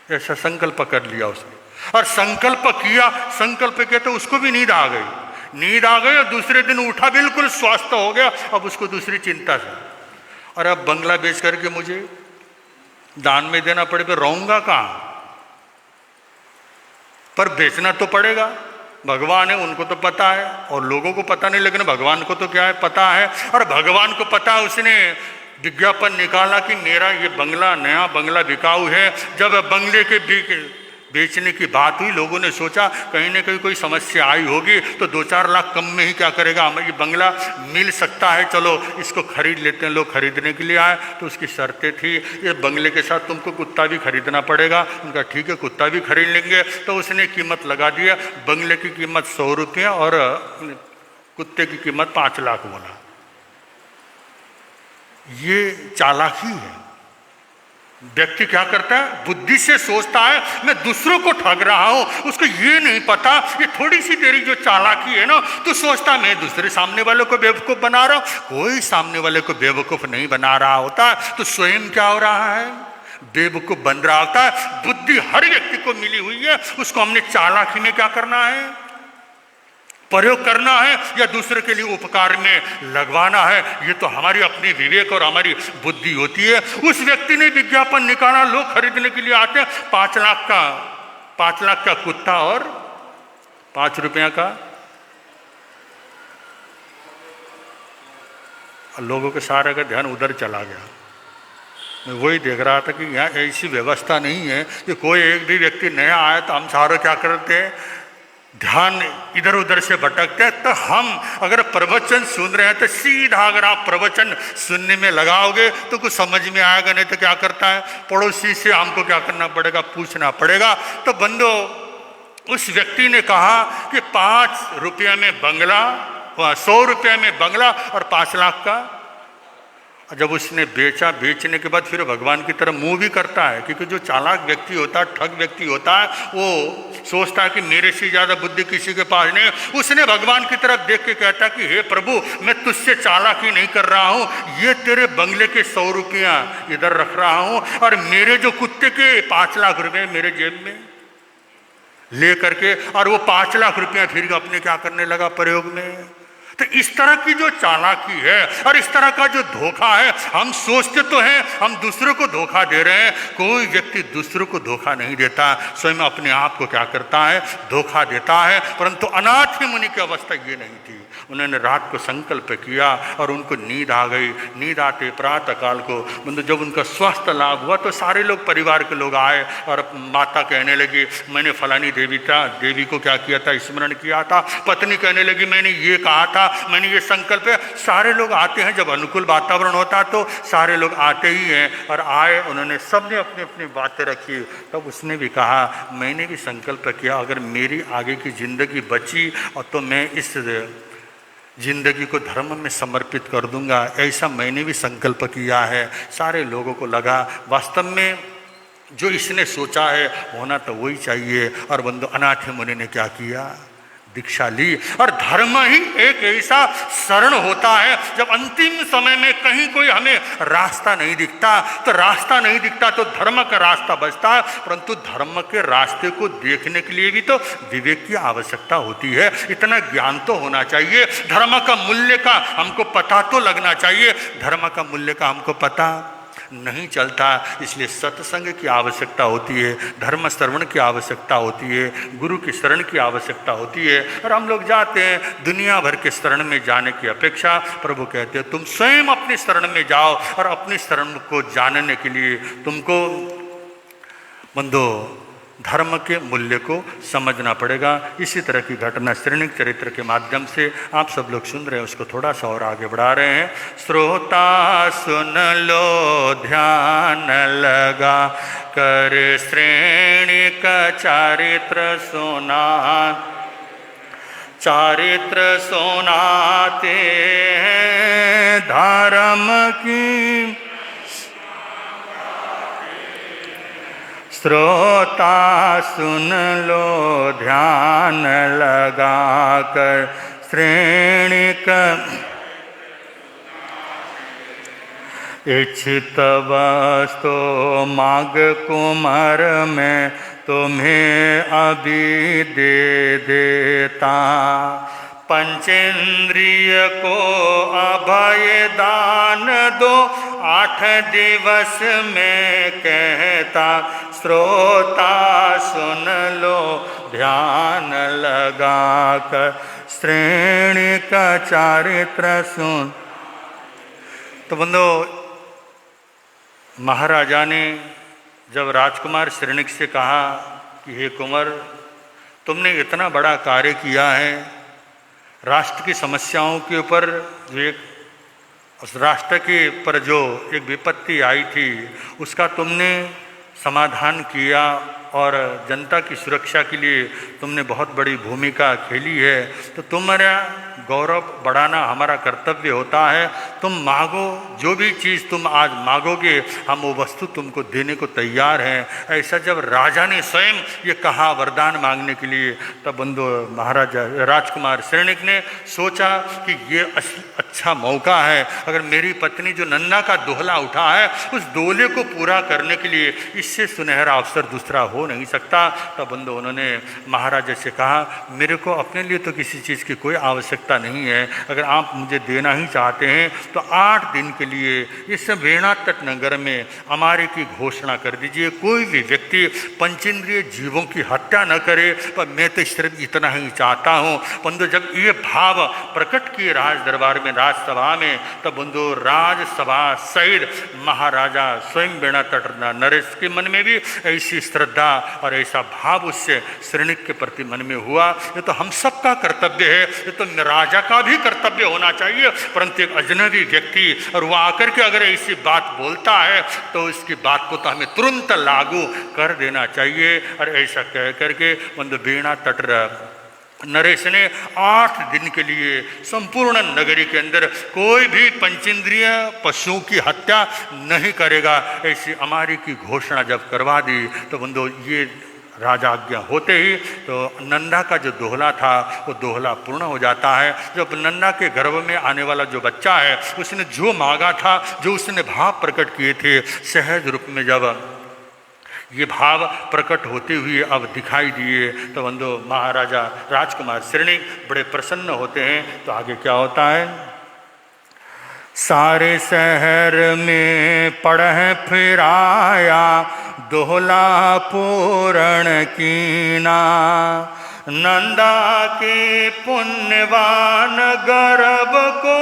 ऐसा संकल्प कर लिया उसने, और संकल्प किया तो उसको भी नींद आ गई, और दूसरे दिन उठा बिल्कुल स्वस्थ हो गया। अब उसको दूसरी चिंता थी, और अब बंगला बेच करके मुझे दान में देना पड़े तो रहूंगा कहाँ, पर बेचना तो पड़ेगा। भगवान है, उनको तो पता है, और लोगों को पता नहीं, लेकिन भगवान को तो क्या है, पता है। और भगवान को पता, उसने विज्ञापन निकाला कि मेरा ये बंगला, नया बंगला बिकाऊ है। जब बंगले के बेचने की बात हुई, लोगों ने सोचा कहीं ना कहीं कोई समस्या आई होगी, तो 2-4 लाख कम में ही क्या करेगा, हमें ये बंगला मिल सकता है, चलो इसको खरीद लेते हैं। लोग खरीदने के लिए आए, तो उसकी शर्तें थी, ये बंगले के साथ तुमको कुत्ता भी खरीदना पड़ेगा। उनका ठीक है, कुत्ता भी खरीद लेंगे। तो उसने कीमत लगा दिया, बंगले की कीमत 100 रुपये और कुत्ते की कीमत 5 लाख बोला। ये चालाकी है। व्यक्ति क्या करता है, बुद्धि से सोचता है मैं दूसरों को ठग रहा हूं, उसको ये नहीं पता, ये थोड़ी सी तेरी जो चालाकी है ना, तो सोचता मैं दूसरे सामने वाले को बेवकूफ बना रहा हूं। कोई सामने वाले को बेवकूफ नहीं बना रहा होता, तो स्वयं क्या हो रहा है, बेवकूफ बन रहा होता है। बुद्धि हर व्यक्ति को मिली हुई है, उसको हमने चालाकी में क्या करना है, प्रयोग करना है या दूसरे के लिए उपकार में लगवाना है, ये तो हमारी अपनी विवेक और हमारी बुद्धि होती है। उस व्यक्ति ने विज्ञापन निकाला, लोग खरीदने के लिए आते हैं, 5 लाख का कुत्ता और 5 रुपया का। लोगों के सारे का ध्यान उधर चला गया। मैं वही देख रहा था कि यहाँ ऐसी व्यवस्था नहीं है कि कोई एक भी व्यक्ति नया आया तो हम सारे क्या करते हैं, ध्यान इधर उधर से भटकते हैं। तो हम अगर प्रवचन सुन रहे हैं तो सीधा अगर आप प्रवचन सुनने में लगाओगे तो कुछ समझ में आएगा, नहीं तो क्या करता है, पड़ोसी से हमको क्या करना पड़ेगा, पूछना पड़ेगा। तो बंदो, उस व्यक्ति ने कहा कि 5 रुपया में बंगला, 100 रुपया में बंगला और 5 लाख का। जब उसने बेचा, बेचने के बाद फिर भगवान की तरफ मुंह भी करता है, क्योंकि जो चालाक व्यक्ति होता है, ठग व्यक्ति होता है, वो सोचता है कि मेरे से ज़्यादा बुद्धि किसी के पास नहीं। उसने भगवान की तरफ देख के कहता कि हे प्रभु, मैं तुझसे चालाकी नहीं कर रहा हूँ, ये तेरे बंगले के 100 रुपया इधर रख रहा हूँ और मेरे जो कुत्ते के 5 लाख रुपये मेरे जेब में ले करके, और वो 5 लाख रुपया फिर अपने क्या करने लगा, प्रयोग में। तो इस तरह की जो चालाकी है और इस तरह का जो धोखा है, हम सोचते तो हैं हम दूसरों को धोखा दे रहे हैं, कोई व्यक्ति दूसरों को धोखा नहीं देता, स्वयं अपने आप को क्या करता है, धोखा देता है। परंतु अनाथ मुनि की अवस्था ये नहीं थी। उन्होंने रात को संकल्प किया और उनको नींद आ गई। नींद आते प्रातः काल को मतलब जब उनका स्वास्थ्य लाभ हुआ तो सारे लोग, परिवार के लोग आए और माता कहने लगी मैंने फलानी देवी को क्या किया था, स्मरण किया था। पत्नी कहने लगी मैंने ये कहा था, मैंने ये संकल्प है। सारे लोग आते हैं, जब अनुकूल वातावरण होता तो सारे लोग आते ही हैं। और आए, उन्होंने सबने अपनी अपनी बातें रखी। तब उसने भी कहा मैंने भी संकल्प किया अगर मेरी आगे की जिंदगी बची और तो मैं इस जिंदगी को धर्म में समर्पित कर दूंगा, ऐसा मैंने भी संकल्प किया है। सारे लोगों को लगा वास्तव में जो इसने सोचा है होना तो वही चाहिए। और बंधु, अनाथ मुनि ने क्या किया, दीक्षा ली। और धर्म ही एक ऐसा शरण होता है, जब अंतिम समय में कहीं कोई हमें रास्ता नहीं दिखता, तो रास्ता नहीं दिखता तो धर्म का रास्ता बचता है। परंतु धर्म के रास्ते को देखने के लिए भी तो विवेक की आवश्यकता होती है, इतना ज्ञान तो होना चाहिए। धर्म का मूल्य का हमको पता तो लगना चाहिए, धर्म का मूल्य का हमको पता नहीं चलता। इसलिए सत्संग की आवश्यकता होती है, धर्म श्रवण की आवश्यकता होती है, गुरु की शरण की आवश्यकता होती है। और हम लोग जाते हैं दुनिया भर के शरण में जाने की अपेक्षा प्रभु कहते हैं तुम स्वयं अपनी शरण में जाओ। और अपनी शरण को जानने के लिए तुमको बंधो धर्म के मूल्य को समझना पड़ेगा। इसी तरह की घटना श्रेणिक चरित्र के माध्यम से आप सब लोग सुन रहे हैं, उसको थोड़ा सा और आगे बढ़ा रहे हैं। श्रोता सुन लो ध्यान लगा कर श्रेणिक चरित्र सुना, चरित्र सुनाते हैं धर्म की। श्रोता सुन लो ध्यान लगा कर श्रेणिक इच्छित वस्तु माग कुमार में तुम्हें अभी दे देता। पंचेंद्रिय को अभय दान दो 8 दिवस में कहता। श्रोता सुन लो ध्यान लगा कर श्रेणी का चरित्र सुन। तो बंधो, महाराजा ने जब राजकुमार श्रेणिक से कहा कि हे कुंवर, तुमने इतना बड़ा कार्य किया है, राष्ट्र की समस्याओं के ऊपर जो एक उस राष्ट्र के पर जो एक विपत्ति आई थी उसका तुमने समाधान किया और जनता की सुरक्षा के लिए तुमने बहुत बड़ी भूमिका खेली है। तो तुम्हारा गौरव बढ़ाना हमारा कर्तव्य होता है। तुम मांगो, जो भी चीज़ तुम आज मांगोगे हम वो वस्तु तुमको देने को तैयार हैं। ऐसा जब राजा ने स्वयं ये कहा वरदान मांगने के लिए, तब बंधु महाराजा राजकुमार श्रेणिक ने सोचा कि ये अच्छा मौका है। अगर मेरी पत्नी जो नंदा का दोहला उठा है उस दोहले को पूरा करने के लिए इससे सुनहरा अवसर दूसरा हो नहीं सकता। तब बंधु उन्होंने महाराजा से कहा, मेरे को अपने लिए तो किसी चीज़ की कोई आवश्यकता नहीं है, अगर आप मुझे देना ही चाहते हैं तो 8 दिन के लिए इस वेणा तट नगर में अमारे की घोषणा कर दीजिए, कोई भी व्यक्ति पंचेंद्रिय जीवों की हत्या न करे। पर मैं तो सिर्फ इतना ही चाहता हूँ। बंधु जब ये भाव प्रकट किए राज दरबार में, राजसभा में, तब बंधु राजसभा सहित महाराजा स्वयं वेणा तट नरेश के मन में भी ऐसी श्रद्धा और ऐसा भाव उससे श्रेणिक के प्रति मन में हुआ। ये तो हम सबका कर्तव्य है, ये तो राजा का भी कर्तव्य होना चाहिए। परंतु एक अजनबी व्यक्ति और वह आकर के अगर ऐसी बात बोलता है तो उसकी बात को तो हमें तुरंत लागू कर देना चाहिए। और ऐसा कह करके बंधु वेणा तट नरेश ने 8 दिन के लिए संपूर्ण नगरी के अंदर कोई भी पंचेंद्रिय पशुओं की हत्या नहीं करेगा, ऐसी अमारी की घोषणा जब करवा दी तो बंधु ये राजाज्ञा होते ही तो नंदा का जो दोहला था वो दोहला पूर्ण हो जाता है। जब नंदा के गर्भ में आने वाला जो बच्चा है उसने जो मांगा था, जो उसने भाव प्रकट किए थे, सहज रूप में जब ये भाव प्रकट होते हुए अब दिखाई दिए तो बंधु महाराजा राजकुमार श्रेणिक बड़े प्रसन्न होते हैं। तो आगे क्या होता है, सारे शहर में पढ़ फिराया दोहला पूर्ण कीना, नंदा के पुण्यवान गर्भ को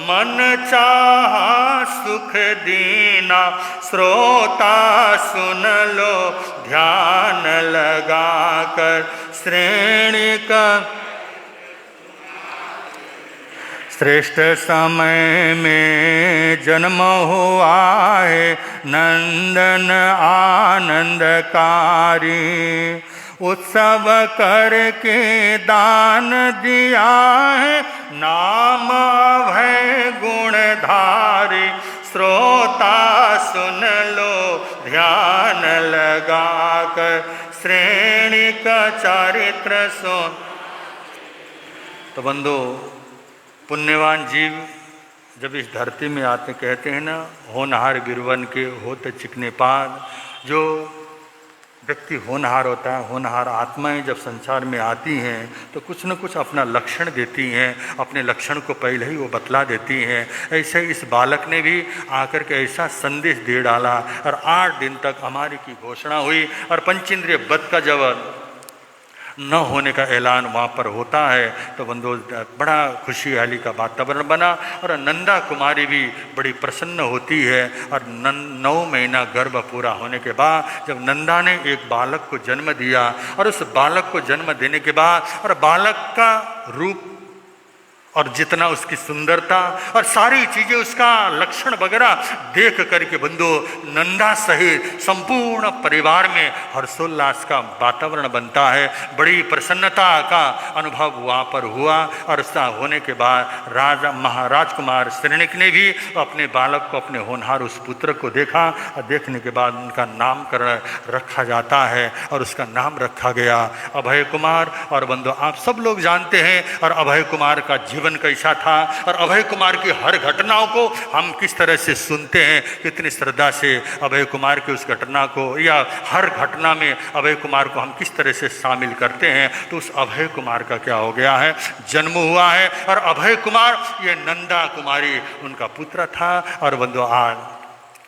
मन चाहा सुख दीना, श्रोता सुन लो ध्यान लगाकर श्रेणी का श्रेष्ठ समय में जन्म हुआ है नंदन आनंदकारी, उत्सव करके दान दिया है नाम अभय गुणधारी, श्रोता सुन लो ध्यान लगाकर श्रेणी का चरित्र सुन। तो बंधु पुण्यवान जीव जब इस धरती में आते कहते हैं ना, होनहार गिरवन के होते चिकने पाद। जो व्यक्ति होनहार होता है, होनहार आत्माएं जब संसार में आती हैं तो कुछ न कुछ अपना लक्षण देती हैं, अपने लक्षण को पहले ही वो बतला देती हैं। ऐसे इस बालक ने भी आकर के ऐसा संदेश दे डाला और 8 दिन तक हमारी की घोषणा हुई और पंचेंद्रिय वध का जब न होने का ऐलान वहाँ पर होता है तो बंधु बड़ा खुशहाली का वातावरण बना और नंदा कुमारी भी बड़ी प्रसन्न होती है। और 9 महीना गर्भ पूरा होने के बाद जब नंदा ने एक बालक को जन्म दिया और उस बालक को जन्म देने के बाद और बालक का रूप और जितना उसकी सुंदरता और सारी चीज़ें उसका लक्षण वगैरह देख करके बंधु नंदा सहित संपूर्ण परिवार में हर्षोल्लास का वातावरण बनता है। बड़ी प्रसन्नता का अनुभव वहाँ पर हुआ और ऐसा होने के बाद राजा महाराजकुमार श्रेणिक ने भी अपने बालक को, अपने होनहार उस पुत्र को देखा और देखने के बाद उनका नामकरण रखा जाता है और उसका नाम रखा गया अभय कुमार। और बंधु आप सब लोग जानते हैं और अभय कुमार का जीवन कैसा था और अभय कुमार की हर घटनाओं को हम किस तरह से सुनते हैं, कितनी श्रद्धा से अभय कुमार की उस घटना को या हर घटना में अभय कुमार को हम किस तरह से शामिल करते हैं। तो उस अभय कुमार का क्या हो गया है, जन्म हुआ है और अभय कुमार ये नंदा कुमारी उनका पुत्र था। और बंधु आज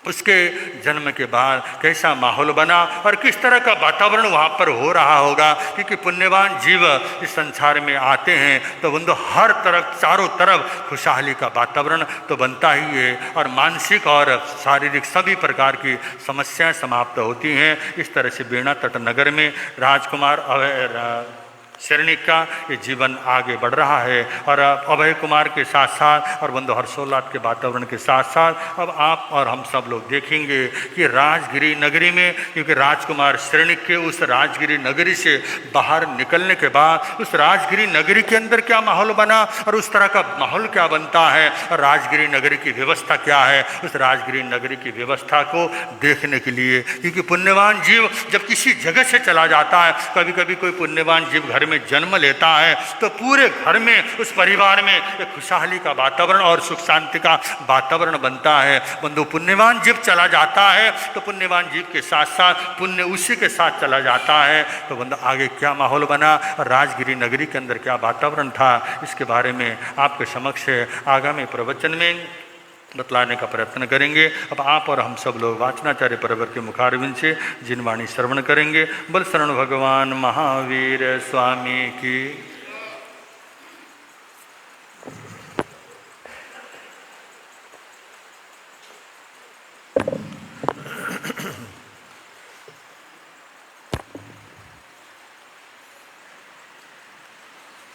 उसके जन्म के बाद कैसा माहौल बना और किस तरह का वातावरण वहाँ पर हो रहा होगा, क्योंकि पुण्यवान जीव इस संसार में आते हैं तो बंधु हर तरफ चारों तरफ खुशहाली का वातावरण तो बनता ही है और मानसिक और शारीरिक सभी प्रकार की समस्याएं समाप्त होती हैं। इस तरह से वेणा तट नगर में राजकुमार श्रेणिक का ये जीवन आगे बढ़ रहा है और अभय कुमार के साथ साथ और बंधु हर्षोल्लास के वातावरण के साथ साथ अब आप और हम सब लोग देखेंगे कि राजगिरी नगरी में, क्योंकि राजकुमार श्रेणिक के उस राजगिरी नगरी से बाहर निकलने के बाद उस राजगिरी नगरी के अंदर क्या माहौल बना और उस तरह का माहौल क्या बनता है और राजगिरी नगरी की व्यवस्था क्या है, उस राजगिरी नगरी की व्यवस्था को देखने के लिए, क्योंकि पुण्यवान जीव जब किसी जगह से चला जाता है, कभी कभी कोई पुण्यवान जीव घर में जन्म लेता है तो पूरे घर में, उस परिवार में एक खुशहाली का वातावरण और सुख शांति का वातावरण बनता है। बंधु, पुण्यवान जीव चला जाता है तो पुण्यवान जीव के साथ साथ पुण्य उसी के साथ चला जाता है। तो बंधु, आगे क्या माहौल बना, राजगिरी नगरी के अंदर क्या वातावरण था, इसके बारे में आपके समक्ष आगामी प्रवचन में बतलाने का प्रयत्न करेंगे। अब आप और हम सब लोग वाचनाचार्य परवर के मुखारविंद से जिनवाणी श्रवण करेंगे। बल शरण भगवान महावीर स्वामी की।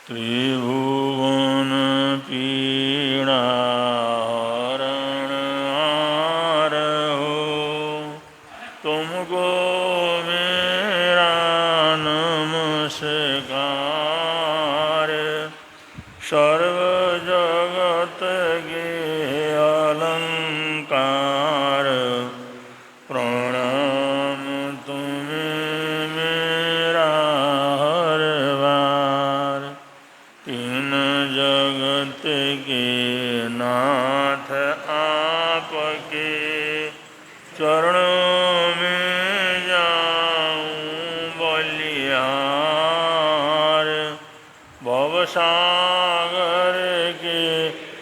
त्रिभुवन पीड़ा तुमको मेरा नमस्कार। सर्व जगत के अलंकार, प्रणाम तुम्हें मेरा हर बार। तीन जगत के नाथ आपके चरणों में जाऊं बलिहार। भवसागर के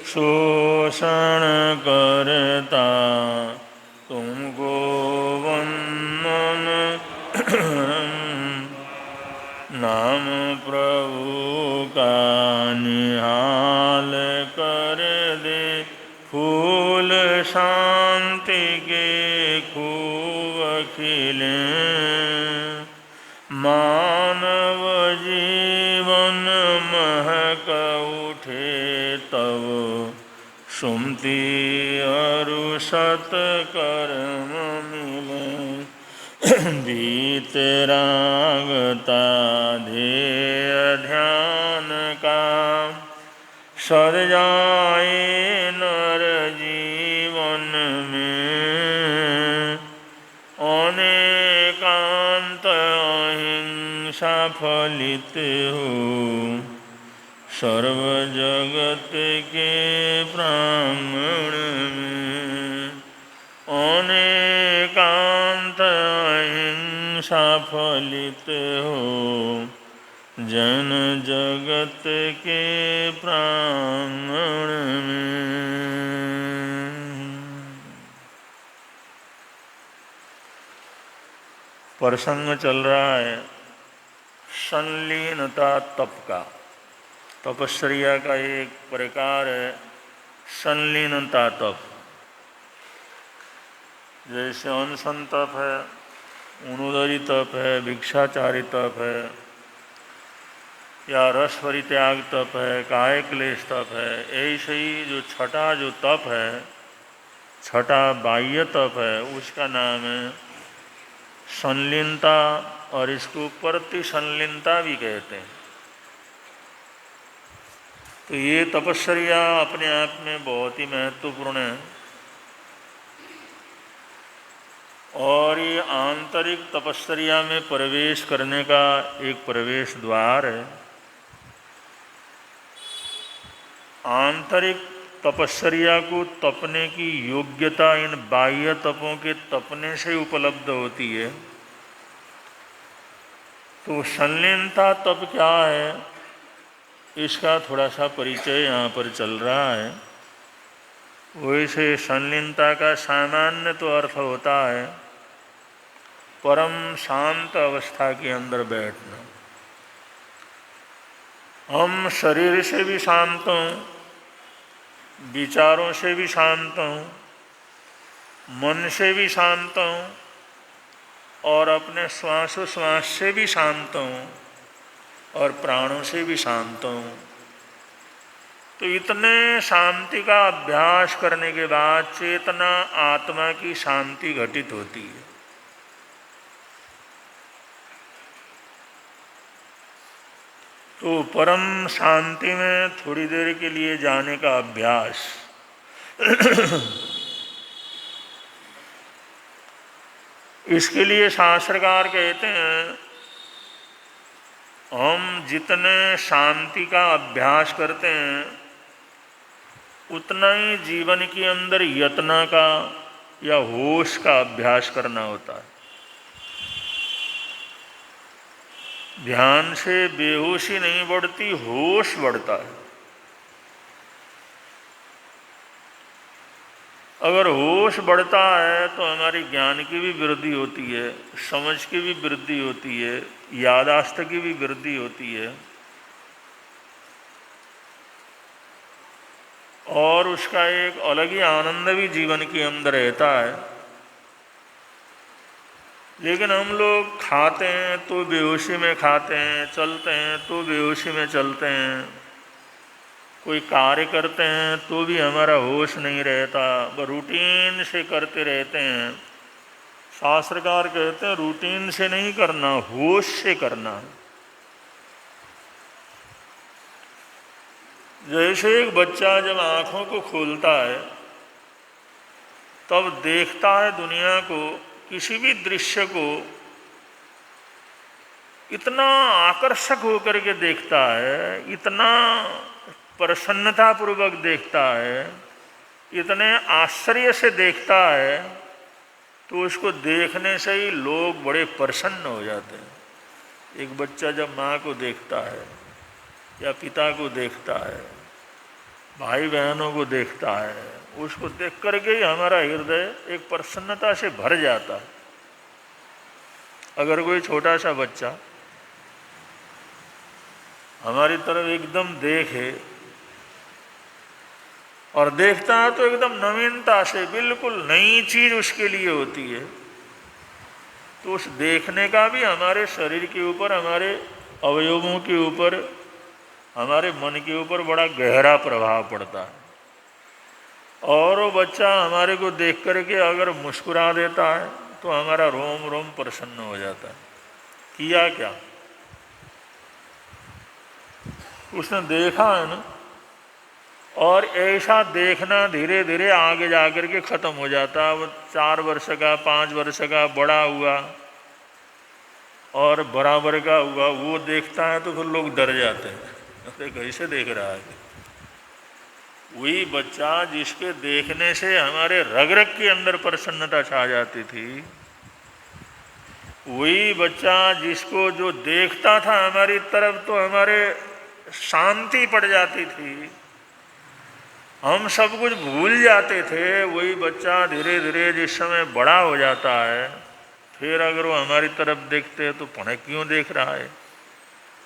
शोषण करता तुमको वंदन। नाम प्रभु का निहाल कर दे, फूल शांति के खूब खिले। मानव जीवन महक उठे तब, सुमति अरु सत कर्म मिले। वीतरागता ध्येय ध्यान का, सद जाए नर जीवन में। अनेकांत अहिंसा फलित हो, सर्व जगत के प्रांगण में। अनेकांत अहिंसा फलित हो, जन जगत के प्रांगण में। प्रसंग चल रहा है संलीनता तप का। तपस्या का एक प्रकार है संलीनता तप। जैसे अनशन तप है, उनुदरी तप है, भिक्षाचारी तप है, या रस परित्याग तप है, काय क्लेश तप है। ऐसे ही जो छठा जो तप है, छठा बाह्य तप है, उसका नाम है संलीनता, और इसको प्रति संलीनता भी कहते हैं। तो ये तपस्या अपने आप में बहुत ही महत्वपूर्ण है। और ये आंतरिक तपस्या में प्रवेश करने का एक प्रवेश द्वार है। आंतरिक तपस्या को तपने की योग्यता इन बाह्य तपों के तपने से उपलब्ध होती है। तो संलीनता तप क्या है, इसका थोड़ा सा परिचय यहाँ पर चल रहा है। वैसे संलीनता का सामान्य तो अर्थ होता है परम शांत अवस्था के अंदर बैठना। हम शरीर से भी शांत हों, विचारों से भी शांत हों, मन से भी शांत हों, और अपने श्वासोश्वास से भी शांत हों, और प्राणों से भी शांत हों। तो इतने शांति का अभ्यास करने के बाद चेतना आत्मा की शांति घटित होती है। तो परम शांति में थोड़ी देर के लिए जाने का अभ्यास इसके लिए शास्त्रकार कहते हैं हम जितने शांति का अभ्यास करते हैं उतना ही जीवन के अंदर यत्न का या होश का अभ्यास करना होता है। ध्यान से बेहोशी नहीं बढ़ती, होश बढ़ता है। अगर होश बढ़ता है तो हमारी ज्ञान की भी वृद्धि होती है, समझ की भी वृद्धि होती है, यादाश्त की भी वृद्धि होती है और उसका एक अलग ही आनंद भी जीवन के अंदर रहता है। लेकिन हम लोग खाते हैं तो बेहोशी में खाते हैं, चलते हैं तो बेहोशी में चलते हैं, कोई कार्य करते हैं तो भी हमारा होश नहीं रहता, वह रूटीन से करते रहते हैं। शास्त्रकार कहते हैं रूटीन से नहीं करना, होश से करना है। जैसे एक बच्चा जब आँखों को खोलता है तब देखता है दुनिया को, किसी भी दृश्य को इतना आकर्षक होकर के देखता है, इतना प्रसन्नतापूर्वक देखता है, इतने आश्चर्य से देखता है, तो उसको देखने से ही लोग बड़े प्रसन्न हो जाते हैं। एक बच्चा जब माँ को देखता है या पिता को देखता है, भाई बहनों को देखता है, उसको देख करके ही हमारा हृदय एक प्रसन्नता से भर जाता है। अगर कोई छोटा सा बच्चा हमारी तरफ एकदम देखे और देखता है तो एकदम नवीनता से, बिल्कुल नई चीज उसके लिए होती है, तो उस देखने का भी हमारे शरीर के ऊपर, हमारे अवयवों के ऊपर, हमारे मन के ऊपर बड़ा गहरा प्रभाव पड़ता है। और वो बच्चा हमारे को देख करके अगर मुस्कुरा देता है तो हमारा रोम रोम प्रसन्न हो जाता है। किया क्या? उसने देखा है ना। और ऐसा देखना धीरे धीरे आगे जाकर के ख़त्म हो जाता है। वो 4 वर्ष का, 5 वर्ष का बड़ा हुआ और बराबर का हुआ, वो देखता है तो फिर लोग डर जाते हैं, अरे कैसे देख रहा है। वही बच्चा जिसके देखने से हमारे रग रग के अंदर प्रसन्नता छा जाती थी, वही बच्चा जिसको जो देखता था हमारी तरफ तो हमारे शांति पड़ जाती थी, हम सब कुछ भूल जाते थे, वही बच्चा धीरे धीरे जिस समय बड़ा हो जाता है, फिर अगर वो हमारी तरफ देखते हैं तो पढ़े क्यों देख रहा है,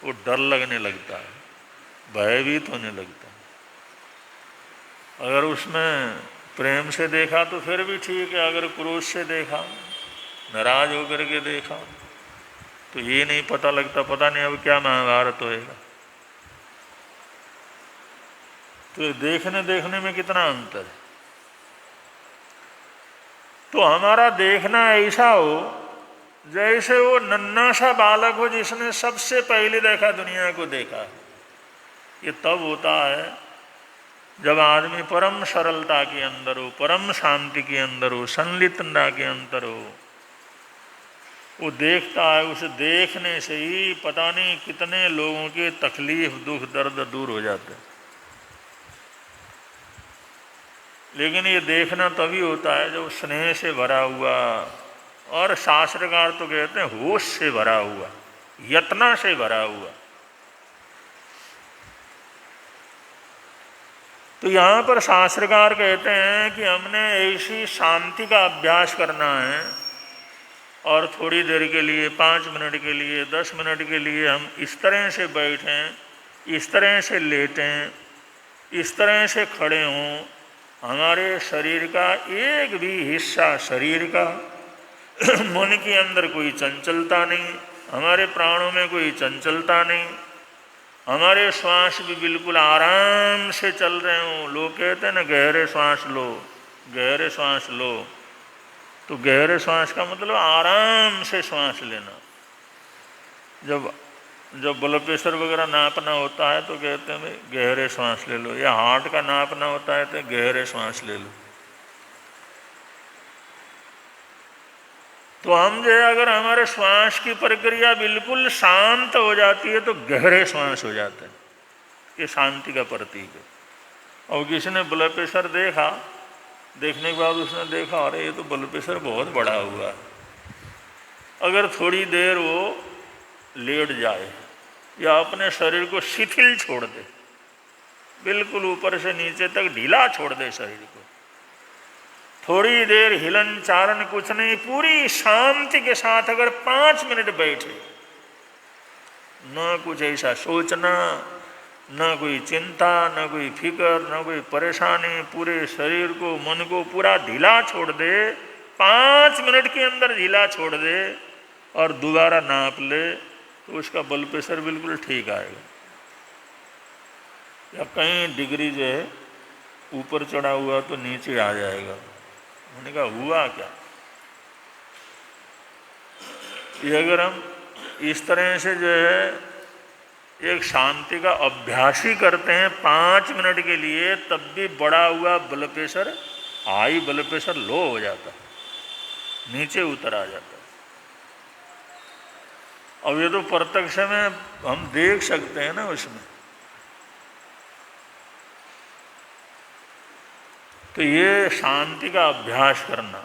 वो डर लगने लगता है, भयभीत होने लगता है। अगर उसमें प्रेम से देखा तो फिर भी ठीक है, अगर क्रोध से देखा, नाराज होकर के देखा, तो ये नहीं पता लगता, पता नहीं अब क्या महाभारत होएगा। तो देखने देखने में कितना अंतर है। तो हमारा देखना ऐसा हो जैसे वो नन्हा सा बालक हो जिसने सबसे पहले देखा, दुनिया को देखा। ये तब होता है जब आदमी परम सरलता के अंदर हो, परम शांति के अंदर हो, संलिप्तता के अंदर हो। वो देखता है, उसे देखने से ही पता नहीं कितने लोगों के तकलीफ, दुख, दर्द दूर हो जाते हैं। लेकिन ये देखना तभी होता है जब स्नेह से भरा हुआ, और शास्त्रकार तो कहते हैं होश से भरा हुआ, यत्न से भरा हुआ। तो यहाँ पर शास्त्रकार कहते हैं कि हमने ऐसी शांति का अभ्यास करना है, और थोड़ी देर के लिए, 5 मिनट के लिए, 10 मिनट के लिए हम इस तरह से बैठें, इस तरह से लेटें, इस तरह से खड़े हों, हमारे शरीर का एक भी हिस्सा, शरीर का मन के अंदर कोई चंचलता नहीं, हमारे प्राणों में कोई चंचलता नहीं, हमारे श्वास भी बिल्कुल आराम से चल रहे हों। लोग कहते हैं ना गहरे श्वास लो, गहरे श्वास लो, तो गहरे श्वास का मतलब आराम से श्वास लेना। जब ब्लड प्रेशर वगैरह नापना होता है तो कहते हैं भाई गहरे श्वास ले लो, या हार्ट का नापना होता है तो गहरे श्वास ले लो। तो हम जो है अगर हमारे श्वास की प्रक्रिया बिल्कुल शांत हो जाती है तो गहरे श्वास हो जाते हैं, ये शांति का प्रतीक है। और किसी ने ब्लड प्रेशर देखा, देखने के बाद उसने देखा अरे ये तो ब्लड प्रेशर बहुत बढ़ा हुआ है, अगर थोड़ी देर वो लेट जाए या अपने शरीर को शिथिल छोड़ दे, बिल्कुल ऊपर से नीचे तक ढीला छोड़ दे शरीर को, थोड़ी देर हिलन चालन कुछ नहीं, पूरी शांति के साथ अगर 5 मिनट बैठे, न कुछ ऐसा सोचना, न कोई चिंता, न कोई फिक्र, न कोई परेशानी, पूरे शरीर को मन को पूरा ढीला छोड़ दे, 5 मिनट के अंदर ढीला छोड़ दे और दोबारा नाप ले तो उसका ब्लड प्रेशर बिल्कुल ठीक आएगा। या कई डिग्री जो है ऊपर चढ़ा हुआ तो नीचे आ जाएगा। मैंने कहा हुआ क्या? ये अगर हम इस तरह से जो है एक शांति का अभ्यास ही करते हैं 5 मिनट के लिए, तब भी बढ़ा हुआ blood pressure, high blood pressure low हो जाता, नीचे उतर आ जाता। अब ये तो प्रत्यक्ष में हम देख सकते हैं ना उसमें। तो ये शांति का अभ्यास करना,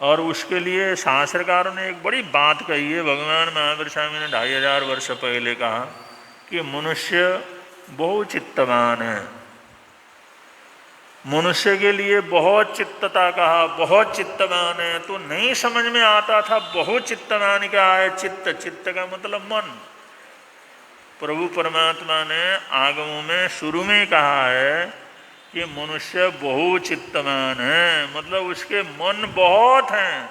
और उसके लिए शास्त्रकारों ने एक बड़ी बात कही है। भगवान महावीर स्वामी ने 2500 वर्ष पहले कहा कि मनुष्य बहुचित्तवान है। मनुष्य के लिए बहुत चित्तता कहा, बहुत चित्तवान है। तो नहीं समझ में आता था बहुत चित्तवान क्या है। चित्त, चित्त का मतलब मन। प्रभु परमात्मा ने आगमों में शुरू में कहा है कि मनुष्य बहुचित्तवान है, मतलब उसके मन बहुत हैं,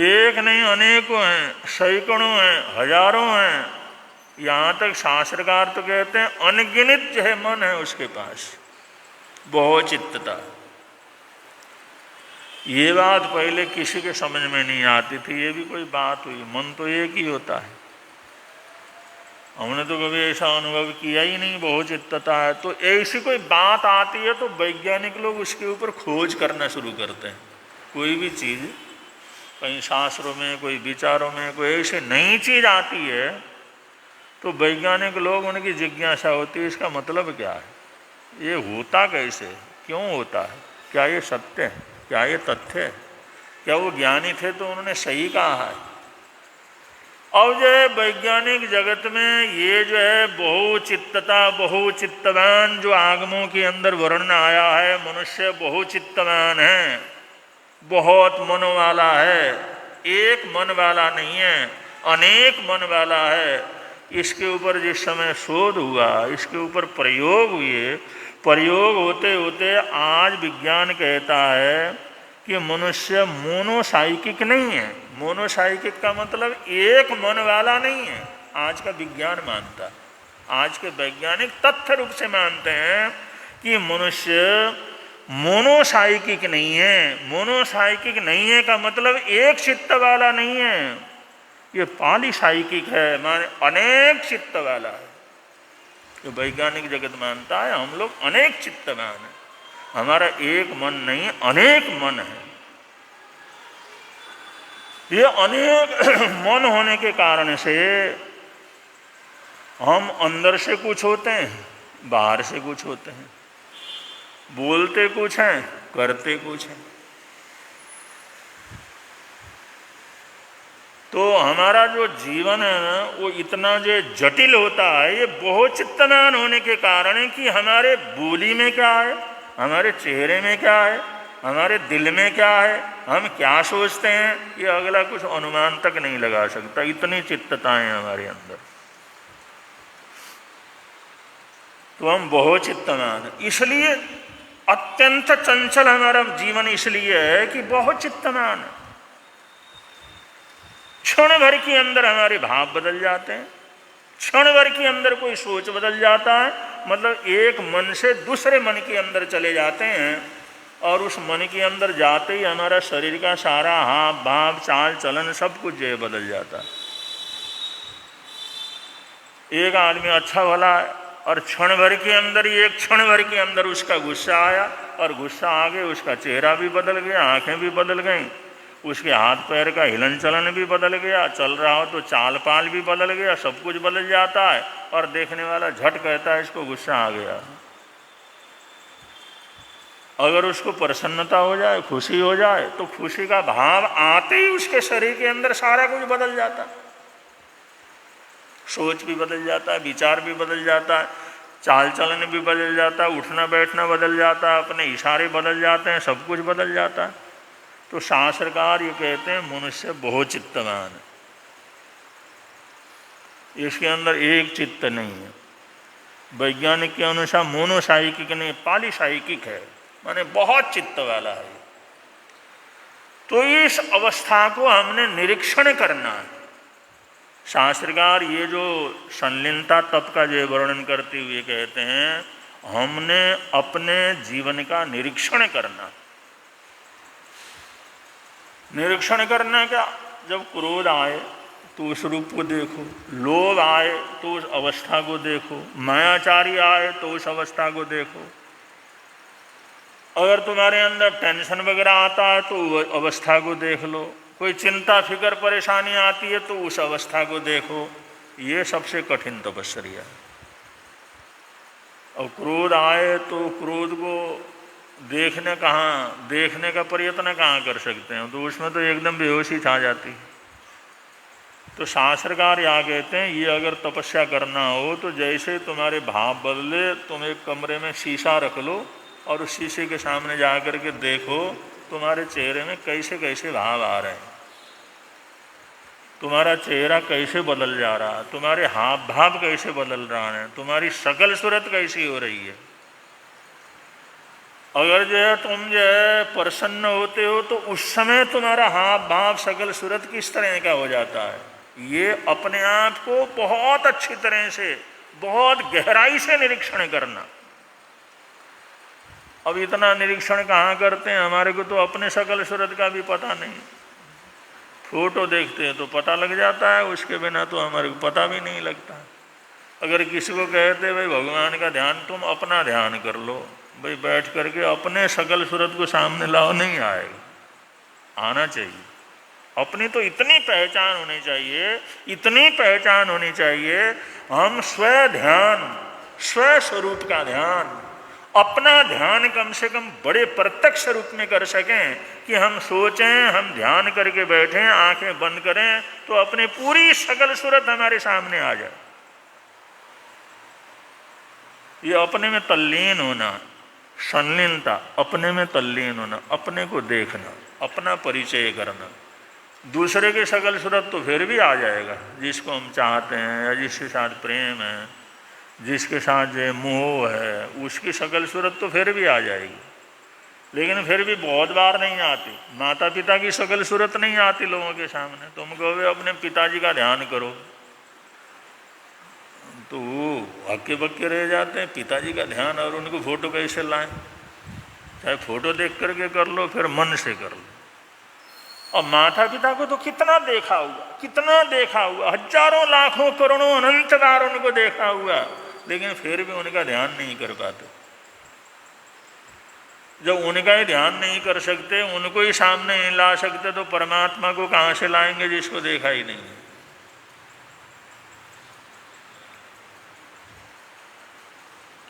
एक नहीं अनेकों हैं, सैकड़ों हैं, हजारों हैं। यहाँ तक शास्त्रकार तो कहते हैं अनगिनत जो है मन है उसके पास, बहुचित्तता। ये बात पहले किसी के समझ में नहीं आती थी, ये भी कोई बात हुई। मन तो एक ही होता है, हमने तो कभी ऐसा अनुभव किया ही नहीं बहुचित्तता है। तो ऐसी कोई बात आती है तो वैज्ञानिक लोग उसके ऊपर खोज करना शुरू करते हैं। कोई भी चीज़ कहीं शास्त्रों में, कोई विचारों में कोई ऐसी नई चीज़ आती है तो वैज्ञानिक लोग, उनकी जिज्ञासा होती है इसका मतलब क्या है, ये होता कैसे, क्यों होता है, क्या ये सत्य है, क्या ये तथ्य है, क्या वो ज्ञानी थे तो उन्होंने सही कहा है। अब जो है वैज्ञानिक जगत में ये जो है बहुचित्तता, बहुचित्तवान जो आगमों के अंदर वर्णन आया है, मनुष्य बहुचित्तवान है, बहुत मन वाला है, एक मन वाला नहीं है, अनेक मन वाला है। इसके ऊपर जिस समय शोध हुआ, इसके ऊपर प्रयोग हुए, प्रयोग होते होते आज विज्ञान कहता है कि मनुष्य मोनोसाइकिक नहीं है। मोनोसाइकिक का मतलब एक मन वाला नहीं है, आज का विज्ञान मानता है। आज के वैज्ञानिक तथ्य रूप से मानते हैं कि मनुष्य मोनोसाइकिक नहीं है। मोनोसाइकिक नहीं है का मतलब एक चित्त वाला नहीं है, ये पॉलीसाइकिक है, माने अनेक चित्त वाला है। तो वैज्ञानिक जगत मानता है हम लोग अनेक चित्तवान हैं, हमारा एक मन नहीं अनेक मन है। ये अनेक मन होने के कारण से हम अंदर से कुछ होते हैं, बाहर से कुछ होते हैं, बोलते कुछ हैं, करते कुछ हैं। तो हमारा जो जीवन है ना वो इतना जो जटिल होता है, ये बहुत चित्तवान होने के कारण है कि हमारे बोली में क्या है, हमारे चेहरे में क्या है, हमारे दिल में क्या है, हम क्या सोचते हैं, ये अगला कुछ अनुमान तक नहीं लगा सकता। इतनी चित्तताएं हमारे अंदर। तो हम बहुत चित्तवान हैं, इसलिए अत्यंत चंचल हमारा जीवन इसलिए है कि बहुत चित्तवान है। क्षण भर के अंदर हमारे भाव बदल जाते हैं, क्षण भर के अंदर कोई सोच बदल जाता है, मतलब एक मन से दूसरे मन के अंदर चले जाते हैं, और उस मन के अंदर जाते ही हमारा शरीर का सारा हाव भाव चाल चलन सब कुछ जो है बदल जाता है। एक आदमी अच्छा भला और क्षण भर के अंदर ही, एक क्षण भर के अंदर उसका गुस्सा आया, और गुस्सा आ गया, उसका चेहरा भी बदल गया, आंखें भी बदल गईं, उसके हाथ पैर का हिलन चलन भी बदल गया, चल रहा हो तो चाल पाल भी बदल गया, सब कुछ बदल जाता है। और देखने वाला झट कहता है इसको गुस्सा आ गया। अगर उसको प्रसन्नता हो जाए, खुशी हो जाए, तो खुशी का भाव आते ही उसके शरीर के अंदर सारा कुछ बदल जाता है। सोच भी बदल जाता है, विचार भी बदल जाता है, चाल चलन भी बदल जाता है, उठना बैठना बदल जाता है, अपने इशारे बदल जाते हैं, सब कुछ बदल जाता है। तो शास्त्रकार ये कहते हैं मनुष्य बहुत चित्तवान है, इसके अंदर एक चित्त नहीं है। वैज्ञानिक के अनुसार मोनोसाइकिक नहीं, पॉलीसाइकिक है, माने बहुत चित्त वाला है। तो इस अवस्था को हमने निरीक्षण करना है। शास्त्रकार ये जो संलीनता तप का जो वर्णन करते हुए कहते हैं हमने अपने जीवन का निरीक्षण करना। निरीक्षण करना क्या? जब क्रोध आए तो उस रूप को देखो, लोभ आए तो उस अवस्था को देखो, मायाचारी आए तो उस अवस्था को देखो। अगर तुम्हारे अंदर टेंशन वगैरह आता है तो अवस्था को देख लो, कोई चिंता फिक्र परेशानी आती है तो उस अवस्था को देखो। ये सबसे कठिन तपस्या है। और क्रोध आए तो क्रोध को देखने का प्रयत्न कहाँ कर सकते हैं, तो उसमें तो एकदम बेहोशी छा जाती। तो शास्त्रकार यहाँ कहते हैं ये अगर तपस्या करना हो तो जैसे तुम्हारे भाव बदले, तुम एक कमरे में शीशा रख लो और उस शीशे के सामने जा कर के देखो तुम्हारे चेहरे में कैसे कैसे भाव आ रहे हैं, तुम्हारा चेहरा कैसे बदल जा रहा है, तुम्हारे हाव भाव कैसे बदल रहा है, तुम्हारी शकल सूरत कैसी हो रही है। अगर जो है तुम जो है प्रसन्न होते हो तो उस समय तुम्हारा हाव भाव शकल सूरत किस तरह का हो जाता है, ये अपने आप को बहुत अच्छी तरह से, बहुत गहराई से निरीक्षण करना। अब इतना निरीक्षण कहाँ करते हैं, हमारे को तो अपने शकल सूरत का भी पता नहीं। फोटो देखते हैं तो पता लग जाता है, उसके बिना तो हमारे को पता भी नहीं लगता। अगर किसी को कहते भाई भगवान का ध्यान, तुम अपना ध्यान कर लो, भाई बैठ करके अपने शकल सूरत को सामने लाओ, नहीं आएगा। आना चाहिए। अपनी तो इतनी पहचान होनी चाहिए, इतनी पहचान होनी चाहिए, हम स्व ध्यान, स्व स्वरूप का ध्यान, अपना ध्यान कम से कम बड़े प्रत्यक्ष रूप में कर सकें कि हम सोचें, हम ध्यान करके बैठें, आंखें बंद करें तो अपनी पूरी शकल सूरत हमारे सामने आ जाए। ये अपने में तल्लीन होना, संलीनता, अपने में तल्लीन होना, अपने को देखना, अपना परिचय करना। दूसरे के शकल सूरत तो फिर भी आ जाएगा, जिसको हम चाहते हैं या जिसके साथ प्रेम है, जिसके साथ जो मोह है, उसकी शकल सूरत तो फिर भी आ जाएगी। लेकिन फिर भी बहुत बार नहीं आती। माता पिता की शकल सूरत नहीं आती लोगों के सामने। तुम कहोगे अपने पिताजी का ध्यान करो तो वो हक्के बक्के रह जाते हैं। पिताजी का ध्यान और उनको फोटो कैसे लाएं? चाहे फोटो देख करके कर लो, फिर मन से कर लो। और माता पिता को तो कितना देखा हुआ, कितना देखा हुआ, हजारों लाखों करोड़ों अनंत बार उनको देखा हुआ, लेकिन फिर भी उनका ध्यान नहीं कर पाते। जब उनका ही ध्यान नहीं कर सकते, उनको ही सामने नहीं ला सकते, तो परमात्मा को कहाँ से लाएंगे जिसको देखा ही नहीं है।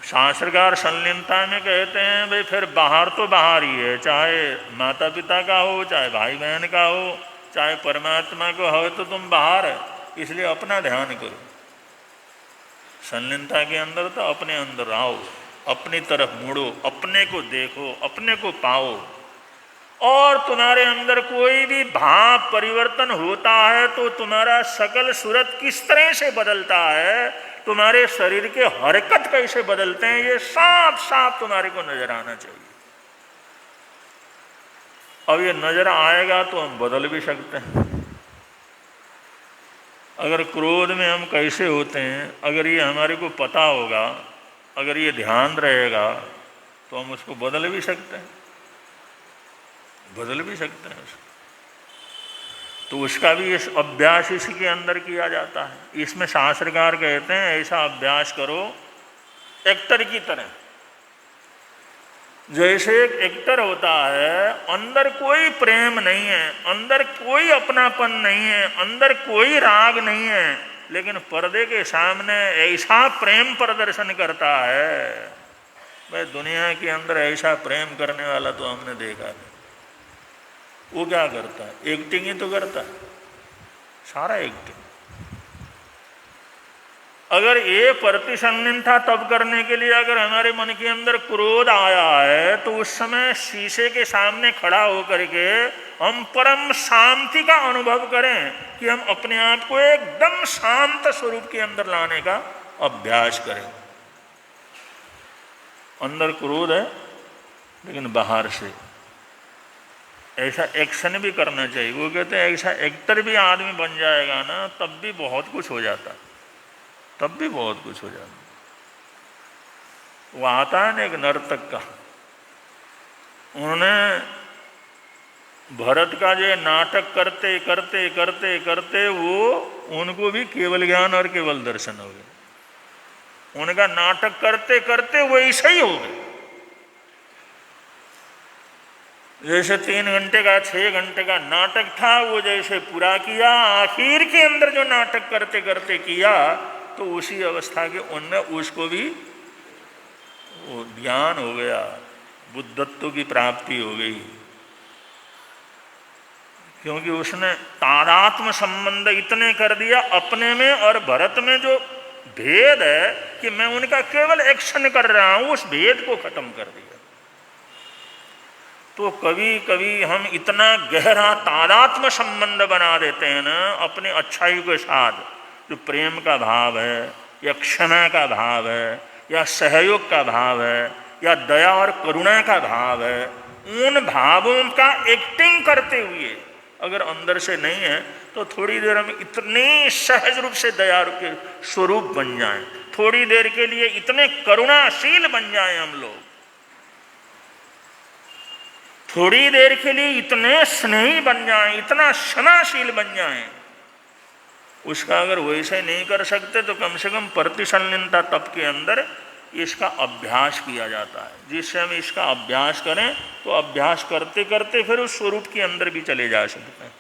शास्त्रकार संलीनता में कहते हैं भाई फिर बाहर तो बाहर ही है, चाहे माता पिता का हो, चाहे भाई बहन का हो, चाहे परमात्मा को हो, तो तुम बाहर है। इसलिए अपना ध्यान करो। संलीनता के अंदर तो अपने अंदर आओ, अपनी तरफ मुड़ो, अपने को देखो, अपने को पाओ। और तुम्हारे अंदर कोई भी भाव परिवर्तन होता है तो तुम्हारा सकल सूरत किस तरह से बदलता है, तुम्हारे शरीर के हरकत कैसे बदलते हैं, ये साफ साफ तुम्हारे को नजर आना चाहिए। अब ये नजर आएगा तो हम बदल भी सकते हैं। अगर क्रोध में हम कैसे होते हैं, अगर ये हमारे को पता होगा, अगर ये ध्यान रहेगा तो हम उसको बदल भी सकते हैं, बदल भी सकते हैं उसको। तो उसका भी इस अभ्यास इसी के अंदर किया जाता है। इसमें शास्त्रकार कहते हैं ऐसा अभ्यास करो एक्टर की तरह। जैसे एक एक्टर होता है, अंदर कोई प्रेम नहीं है, अंदर कोई अपनापन नहीं है, अंदर कोई राग नहीं है, लेकिन पर्दे के सामने ऐसा प्रेम प्रदर्शन करता है। भाई दुनिया के अंदर ऐसा प्रेम करने वाला तो हमने देखा नहीं। वो क्या करता है? एक्टिंग ही तो करता है, सारा एक्टिंग। अगर ये प्रतिसंगिता तब करने के लिए अगर हमारे मन के अंदर क्रोध आया है, तो उस समय शीशे के सामने खड़ा होकर के हम परम शांति का अनुभव करें कि हम अपने आप को एकदम शांत स्वरूप के अंदर लाने का अभ्यास करें। अंदर क्रोध है लेकिन बाहर से ऐसा एक्शन भी करना चाहिए। वो कहते हैं ऐसा एक्टर भी आदमी बन जाएगा ना, तब भी बहुत कुछ हो जाता, तब भी बहुत कुछ हो जाता। वो आता है ना एक नर्तक का, उन्होंने भरत का जो नाटक करते करते करते करते वो उनको भी केवल ज्ञान और केवल दर्शन हो गए। उनका नाटक करते करते वो ऐसा ही हो गए। जैसे 3 घंटे का 6 घंटे का नाटक था, वो जैसे पूरा किया, आखिर के अंदर जो नाटक करते करते किया, तो उसी अवस्था के उनमें उसको भी वो ज्ञान हो गया, बुद्धत्व की प्राप्ति हो गई। क्योंकि उसने तादात्म्य संबंध इतने कर दिया अपने में और भरत में, जो भेद है कि मैं उनका केवल एक्शन कर रहा हूं, उस भेद को खत्म कर दिया। तो कभी कभी हम इतना गहरा तादात्म्य संबंध बना देते हैं ना अपने अच्छाई के साथ, जो प्रेम का भाव है या क्षमा का भाव है या सहयोग का भाव है या दया और करुणा का भाव है, उन भावों का एक्टिंग करते हुए अगर अंदर से नहीं है, तो थोड़ी देर हम इतने सहज रूप से दया के स्वरूप बन जाएं, थोड़ी देर के लिए इतने करुणाशील बन जाएं हम लोग, थोड़ी देर के लिए इतने स्नेही बन जाएं, इतना क्षमाशील बन जाएं। उसका अगर वैसे नहीं कर सकते तो कम से कम प्रतिसंगिता तप के अंदर इसका अभ्यास किया जाता है। जिससे हम इसका अभ्यास करें तो अभ्यास करते करते फिर उस स्वरूप के अंदर भी चले जा सकते हैं।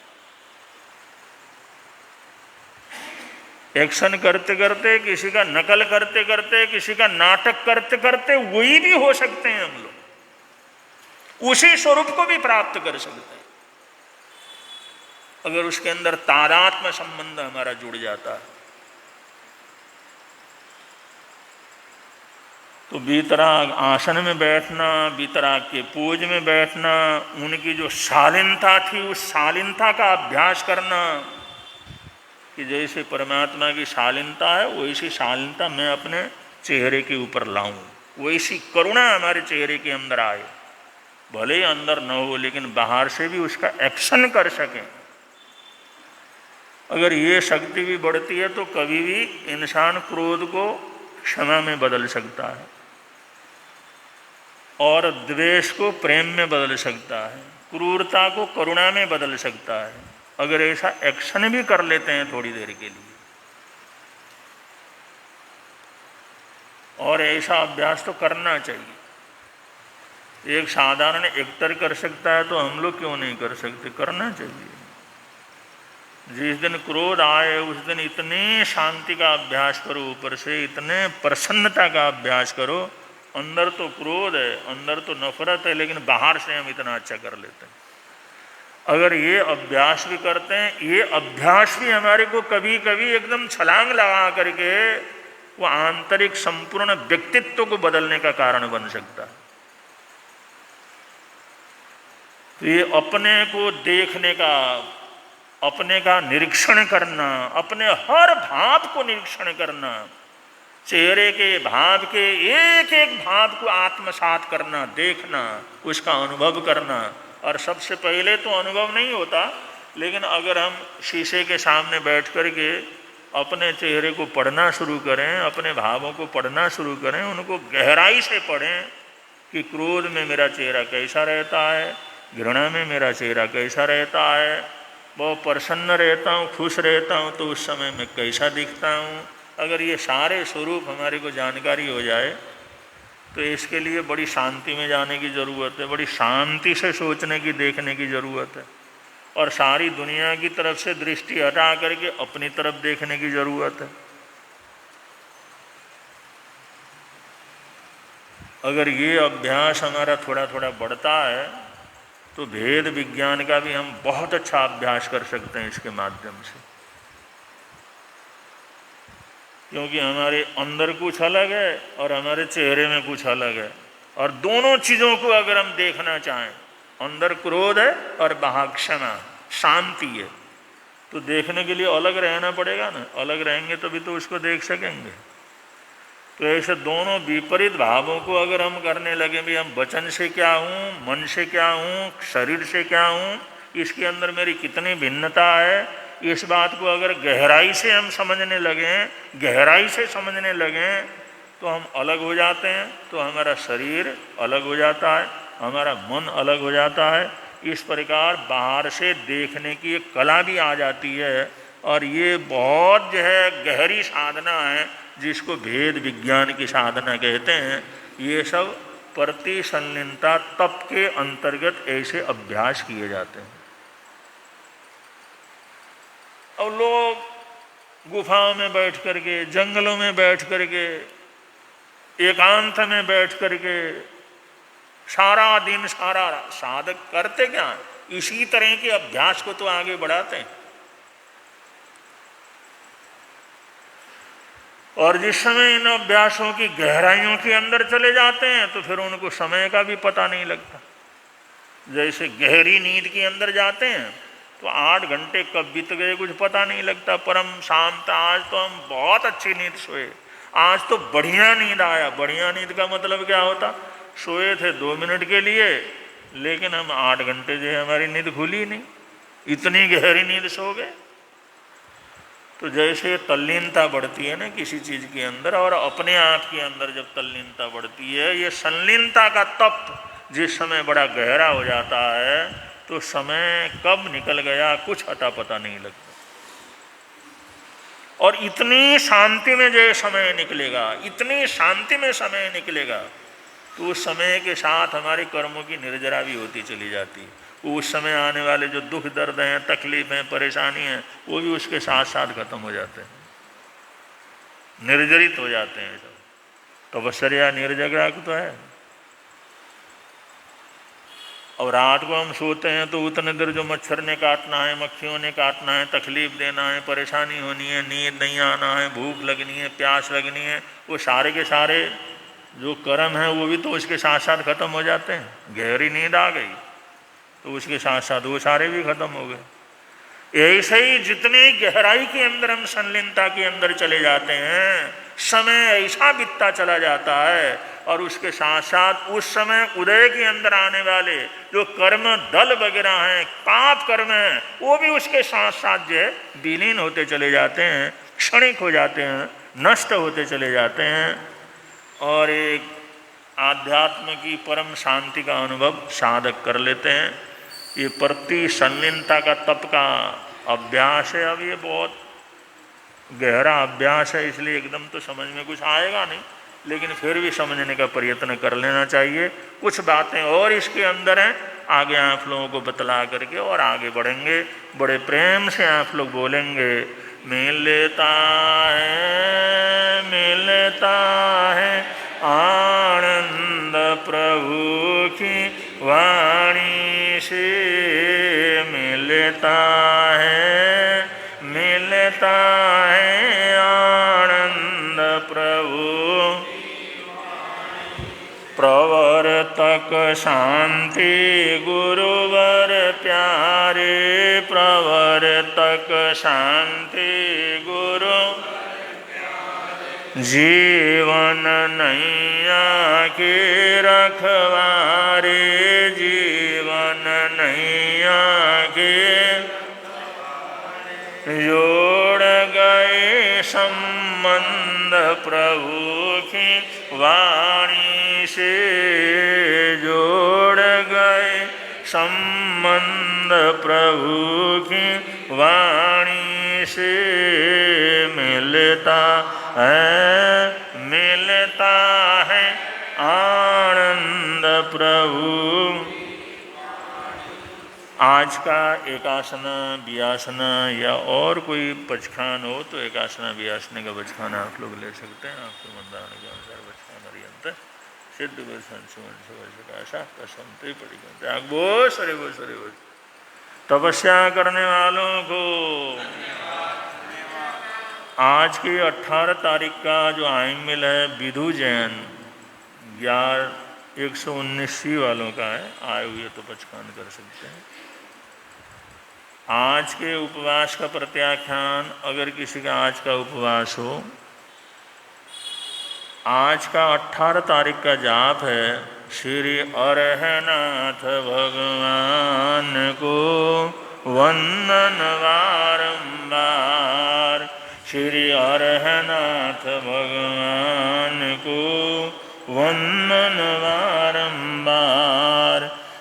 एक्शन करते करते, किसी का नकल करते करते, किसी का नाटक करते करते वही भी हो सकते हैं हम लोग, उसी स्वरूप को भी प्राप्त कर सकते हैं अगर उसके अंदर तादात्म्य संबंध हमारा जुड़ जाता है। तो बीतराग आसन में बैठना, बीतराग के पोज में बैठना, उनकी जो शालीनता थी उस शालीनता का अभ्यास करना कि जैसे परमात्मा की शालीनता है वैसी शालीनता मैं अपने चेहरे के ऊपर लाऊं, वैसी करुणा हमारे चेहरे के अंदर आए, भले ही अंदर न हो लेकिन बाहर से भी उसका एक्शन कर सकें। अगर ये शक्ति भी बढ़ती है तो कभी भी इंसान क्रोध को क्षमा में बदल सकता है और द्वेष को प्रेम में बदल सकता है, क्रूरता को करुणा में बदल सकता है, अगर ऐसा एक्शन भी कर लेते हैं थोड़ी देर के लिए। और ऐसा अभ्यास तो करना चाहिए। एक साधारण एक्टर कर सकता है तो हम लोग क्यों नहीं कर सकते? करना चाहिए। जिस दिन क्रोध आए उस दिन इतने शांति का अभ्यास करो, ऊपर से इतने प्रसन्नता का अभ्यास करो। अंदर तो क्रोध है, अंदर तो नफरत है, लेकिन बाहर से हम इतना अच्छा कर लेते हैं। अगर ये अभ्यास भी करते हैं, ये अभ्यास भी हमारे को कभी कभी एकदम छलांग लगा करके वो आंतरिक संपूर्ण व्यक्तित्व को बदलने का कारण बन सकता है। तो ये अपने को देखने का, अपने का निरीक्षण करना, अपने हर भाव को निरीक्षण करना, चेहरे के भाव के एक एक भाव को आत्मसात करना, देखना, उसका अनुभव करना। और सबसे पहले तो अनुभव नहीं होता, लेकिन अगर हम शीशे के सामने बैठ कर के अपने चेहरे को पढ़ना शुरू करें, अपने भावों को पढ़ना शुरू करें, उनको गहराई से पढ़ें कि क्रोध में मेरा चेहरा कैसा रहता है, घृणा में मेरा चेहरा कैसा रहता है, बहुत प्रसन्न रहता हूँ, खुश रहता हूँ तो उस समय मैं कैसा दिखता हूँ। अगर ये सारे स्वरूप हमारे को जानकारी हो जाए तो इसके लिए बड़ी शांति में जाने की ज़रूरत है, बड़ी शांति से सोचने की, देखने की ज़रूरत है, और सारी दुनिया की तरफ से दृष्टि हटा करके अपनी तरफ देखने की ज़रूरत है। अगर ये अभ्यास हमारा थोड़ा थोड़ा बढ़ता है तो भेद विज्ञान का भी हम बहुत अच्छा अभ्यास कर सकते हैं इसके माध्यम से, क्योंकि हमारे अंदर कुछ अलग है और हमारे चेहरे में कुछ अलग है, और दोनों चीज़ों को अगर हम देखना चाहें, अंदर क्रोध है और बाहर क्षमा शांति है, तो देखने के लिए अलग रहना पड़ेगा ना, अलग रहेंगे तभी तो उसको देख सकेंगे। तो ऐसे दोनों विपरीत भावों को अगर हम करने लगे, भी हम वचन से क्या हूँ, मन से क्या हूँ, शरीर से क्या हूँ, इसके अंदर मेरी कितनी भिन्नता है, इस बात को अगर गहराई से हम समझने लगें, गहराई से समझने लगें, तो हम अलग हो जाते हैं। तो हमारा शरीर अलग हो जाता है, हमारा मन अलग हो जाता है। इस प्रकार बाहर से देखने की एक कला भी आ जाती है, और ये बहुत जो है गहरी साधना है, जिसको भेद विज्ञान की साधना कहते हैं। ये सब प्रतिसंलिनता तप के अंतर्गत ऐसे अभ्यास किए जाते हैं। और लोग गुफाओं में बैठ करके, जंगलों में बैठ करके, एकांत में बैठ करके सारा दिन सारा साधक करते क्या, इसी तरह के अभ्यास को तो आगे बढ़ाते हैं। और जिस समय इन अभ्यासों की गहराइयों के अंदर चले जाते हैं तो फिर उनको समय का भी पता नहीं लगता। जैसे गहरी नींद के अंदर जाते हैं तो 8 घंटे कब बीत गए कुछ पता नहीं लगता, परम शांत, आज तो हम बहुत अच्छी नींद सोए, आज तो बढ़िया नींद आया। बढ़िया नींद का मतलब क्या होता, सोए थे 2 मिनट के लिए, लेकिन हम 8 घंटे जो है हमारी नींद खुली नहीं, इतनी गहरी नींद सो गए। तो जैसे तल्लीनता बढ़ती है ना किसी चीज़ के अंदर, और अपने आप के अंदर जब तल्लीनता बढ़ती है, ये संलीनता का तप जिस समय बड़ा गहरा हो जाता है तो समय कब निकल गया कुछ अता पता नहीं लगता। और इतनी शांति में जो समय निकलेगा, इतनी शांति में समय निकलेगा, तो उस समय के साथ हमारे कर्मों की निर्जरा भी होती चली जाती है। उस समय आने वाले जो दुख दर्द हैं, तकलीफ हैं, परेशानी हैं, वो भी उसके साथ साथ खत्म हो जाते हैं, निर्जरित हो जाते हैं। सब तपस्या निर्जरा तो है। और रात को हम सोते हैं तो उतने देर जो मच्छर ने काटना है, मक्खियों ने काटना है, तकलीफ देना है, परेशानी होनी है, नींद नहीं आना है, भूख लगनी है, प्यास लगनी है, वो सारे के सारे जो कर्म हैं वो भी तो उसके साथ साथ खत्म हो जाते हैं। गहरी नींद आ गई तो उसके साथ साथ वो सारे भी खत्म हो गए। ऐसे ही जितनी गहराई के अंदर हम संलीनता के अंदर चले जाते हैं, समय ऐसा बीतता चला जाता है, और उसके साथ साथ उस समय उदय के अंदर आने वाले जो कर्म दल वगैरह हैं, पाप कर्म हैं, वो भी उसके साथ साथ जो है विलीन होते चले जाते हैं, क्षणिक हो जाते हैं, नष्ट होते चले जाते हैं, और एक आध्यात्म की परम शांति का अनुभव साधक कर लेते हैं। ये प्रति संलीनता का तप का अभ्यास है। अब ये बहुत गहरा अभ्यास है, इसलिए एकदम तो समझ में कुछ आएगा नहीं, लेकिन फिर भी समझने का प्रयत्न कर लेना चाहिए। कुछ बातें और इसके अंदर हैं, आगे आप लोगों को बतला करके और आगे बढ़ेंगे। बड़े प्रेम से आप लोग बोलेंगे, मिलता है आनंद प्रभु की वाणी से, मिलता है आनंद प्रभु प्रवर्तक शांति गुरुवर प्यारे, प्रवर्तक शांति गुरु जीवन नैया के रखवारे, जीवन नैया के जोड़ गए संबंध प्रभु की वाणी से, जोड़ गए संबंध प्रभु की वाणी से, मिलता है आनंद प्रभु। आज का एकासना व्यासना या और कोई पचखान हो तो एकासना व्यासना का पचखान आप लोग ले सकते हैं। आपको मंदान के अनुसार पचखान अर्यंत सिद्ध वर्षन सुवंशा कसमते पड़ी बोस अरे बोस अरे बोस। तपस्या करने वालों को आज की 18 तारीख का जो आइमिल है विधु जैन 119 वालों का है, आए हुए तो पचखान कर सकते हैं। आज के उपवास का प्रत्याख्यान, अगर किसी का आज का उपवास हो, आज का 18 तारीख का जाप है श्री अरहनाथ भगवान को वंदन बारंबार। श्री अरहनाथ भगवान को वंदन बारंबार।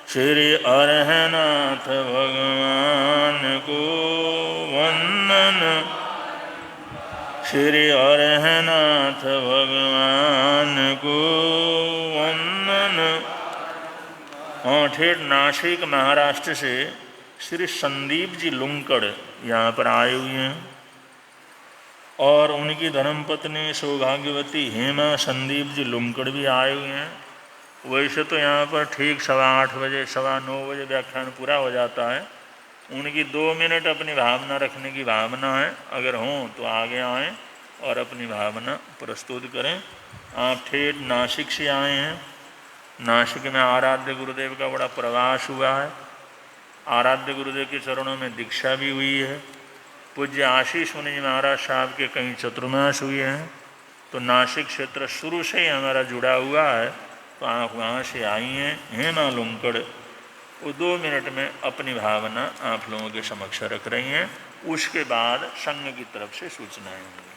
श्री अरहनाथ भगवान को वंदन। श्री अरहनाथ भगवान को वंदन। ठेठ नासिक महाराष्ट्र से श्री संदीप जी लुंकड़ यहाँ पर आए हुए हैं और उनकी धर्मपत्नी सौभाग्यवती हेमा संदीप जी लुंकड़ भी आए हुए हैं। वैसे तो यहाँ पर ठीक 8:15 बजे 9:15 बजे व्याख्यान पूरा हो जाता है। उनकी 2 मिनट अपनी भावना रखने की भावना है, अगर हों तो आगे आएँ और अपनी भावना प्रस्तुत करें। आप ठेठ नासिक से आए हैं। नासिक में आराध्य गुरुदेव का बड़ा प्रवास हुआ है। आराध्य गुरुदेव के चरणों में दीक्षा भी हुई है। पूज्य आशीष मुनि जी महाराज साहब के कई चतुर्मास हुए हैं। तो नासिक क्षेत्र शुरू से ही हमारा जुड़ा हुआ है। तो आप वहाँ से आई हैं हेमा लुंकड़, वो 2 मिनट में अपनी भावना आप लोगों के समक्ष रख रही हैं। उसके बाद संघ की तरफ से सूचनाएं होंगी।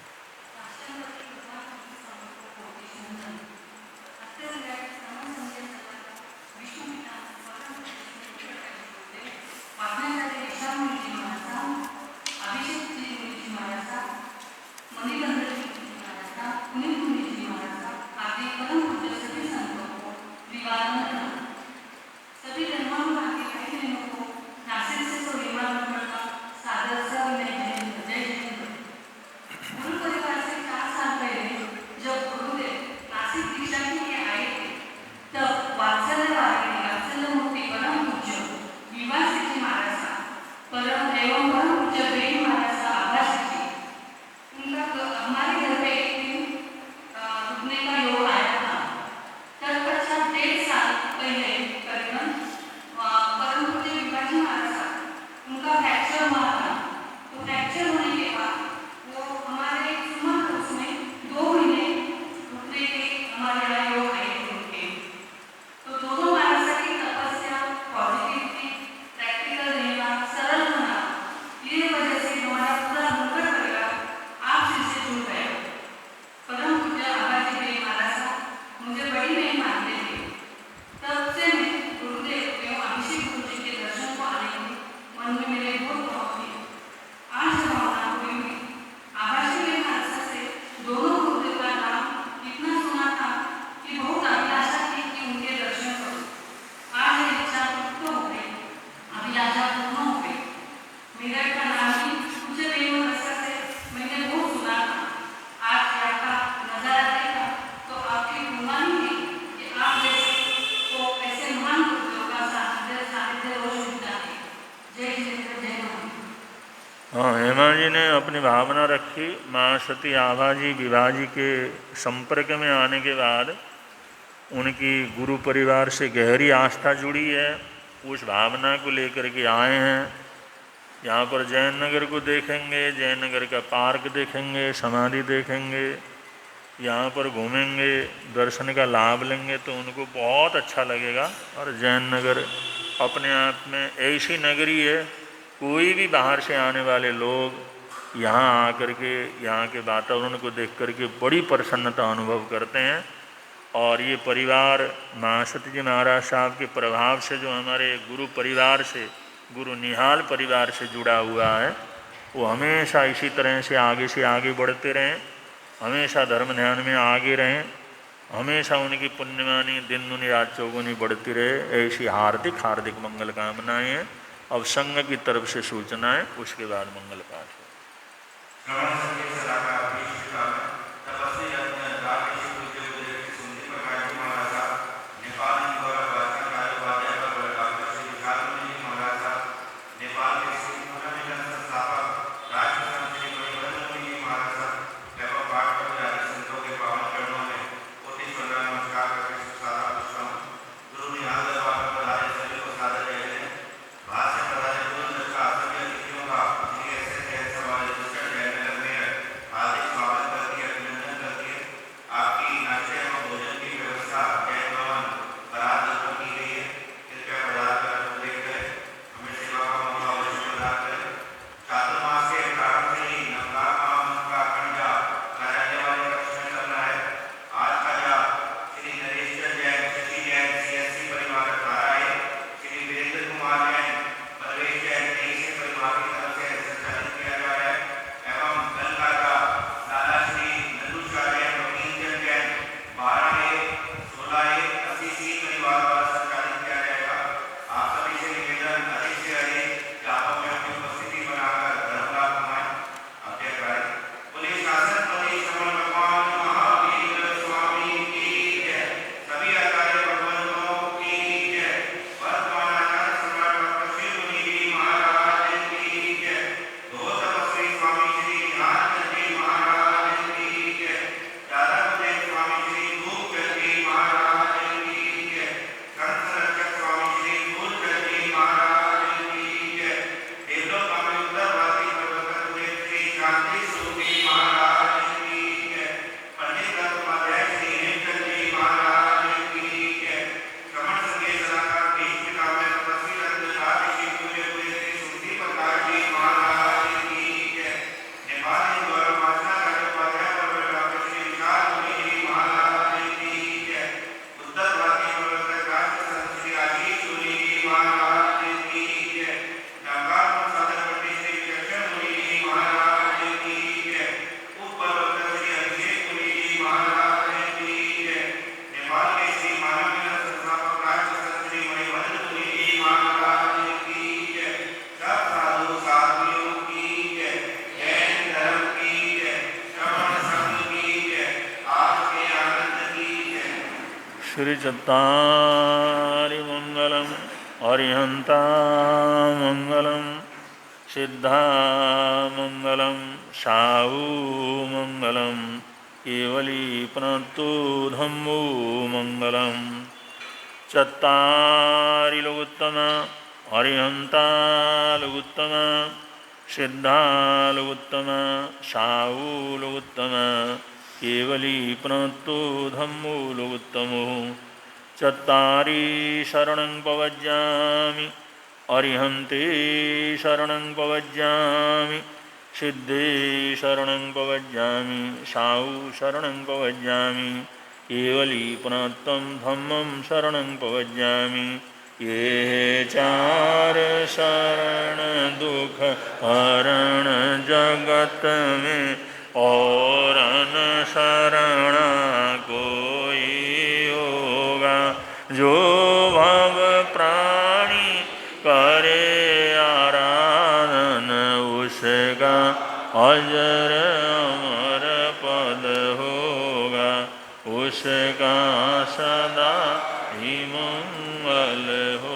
भावना रखी। माँ सती आभा जी विभा जी के संपर्क में आने के बाद उनकी गुरु परिवार से गहरी आस्था जुड़ी है। उस भावना को लेकर के आए हैं। यहाँ पर जैन नगर को देखेंगे, जैन नगर का पार्क देखेंगे, समाधि देखेंगे, यहाँ पर घूमेंगे, दर्शन का लाभ लेंगे तो उनको बहुत अच्छा लगेगा। और जैन नगर अपने आप में ऐसी नगरी है, कोई भी बाहर से आने वाले लोग यहाँ आकर के यहाँ के वातावरण को देख कर के बड़ी प्रसन्नता अनुभव करते हैं। और ये परिवार महासती जी महाराज साहब के प्रभाव से जो हमारे गुरु परिवार से, गुरु निहाल परिवार से जुड़ा हुआ है, वो हमेशा इसी तरह से आगे बढ़ते रहें, हमेशा धर्म ध्यान में आगे रहें। हमेशा उनकी पुण्यवानी दिन दुनी रात चौगुनी बढ़ती रहे, ऐसी हार्दिक हार्दिक मंगल कामनाएं हैं। अब संघ की तरफ से सूचनाएं, उसके बाद मंगल पाठ है। श्री चत्तारि मंगलम अरिहंता मंगलम सिद्धा मंगलम साऊ मंगलम केवली प्रणतो धम्मो मंगलम। चत्तारि लोकोत्तम अरिहंता लोकोत्तम सिद्धा लोकोत्तम साऊ लोकोत्तम केवली प्रणतो धम्मो लोकोत्तमो। चत्तारि शरणं पवज्यामि अरिहन्ते शरणं पवज्यामि सिद्धे शरणं पवज्यामि साऊ शरणं पवज्यामि केवली प्रणतं धम्मं शरणं पवज्यामि। ये चार शरण दुख हरण जगत में और न शरण कोई होगा। जो भव प्राणी करे आराधन उसका अजर अमर पद होगा। उसका सदा ही मंगल हो।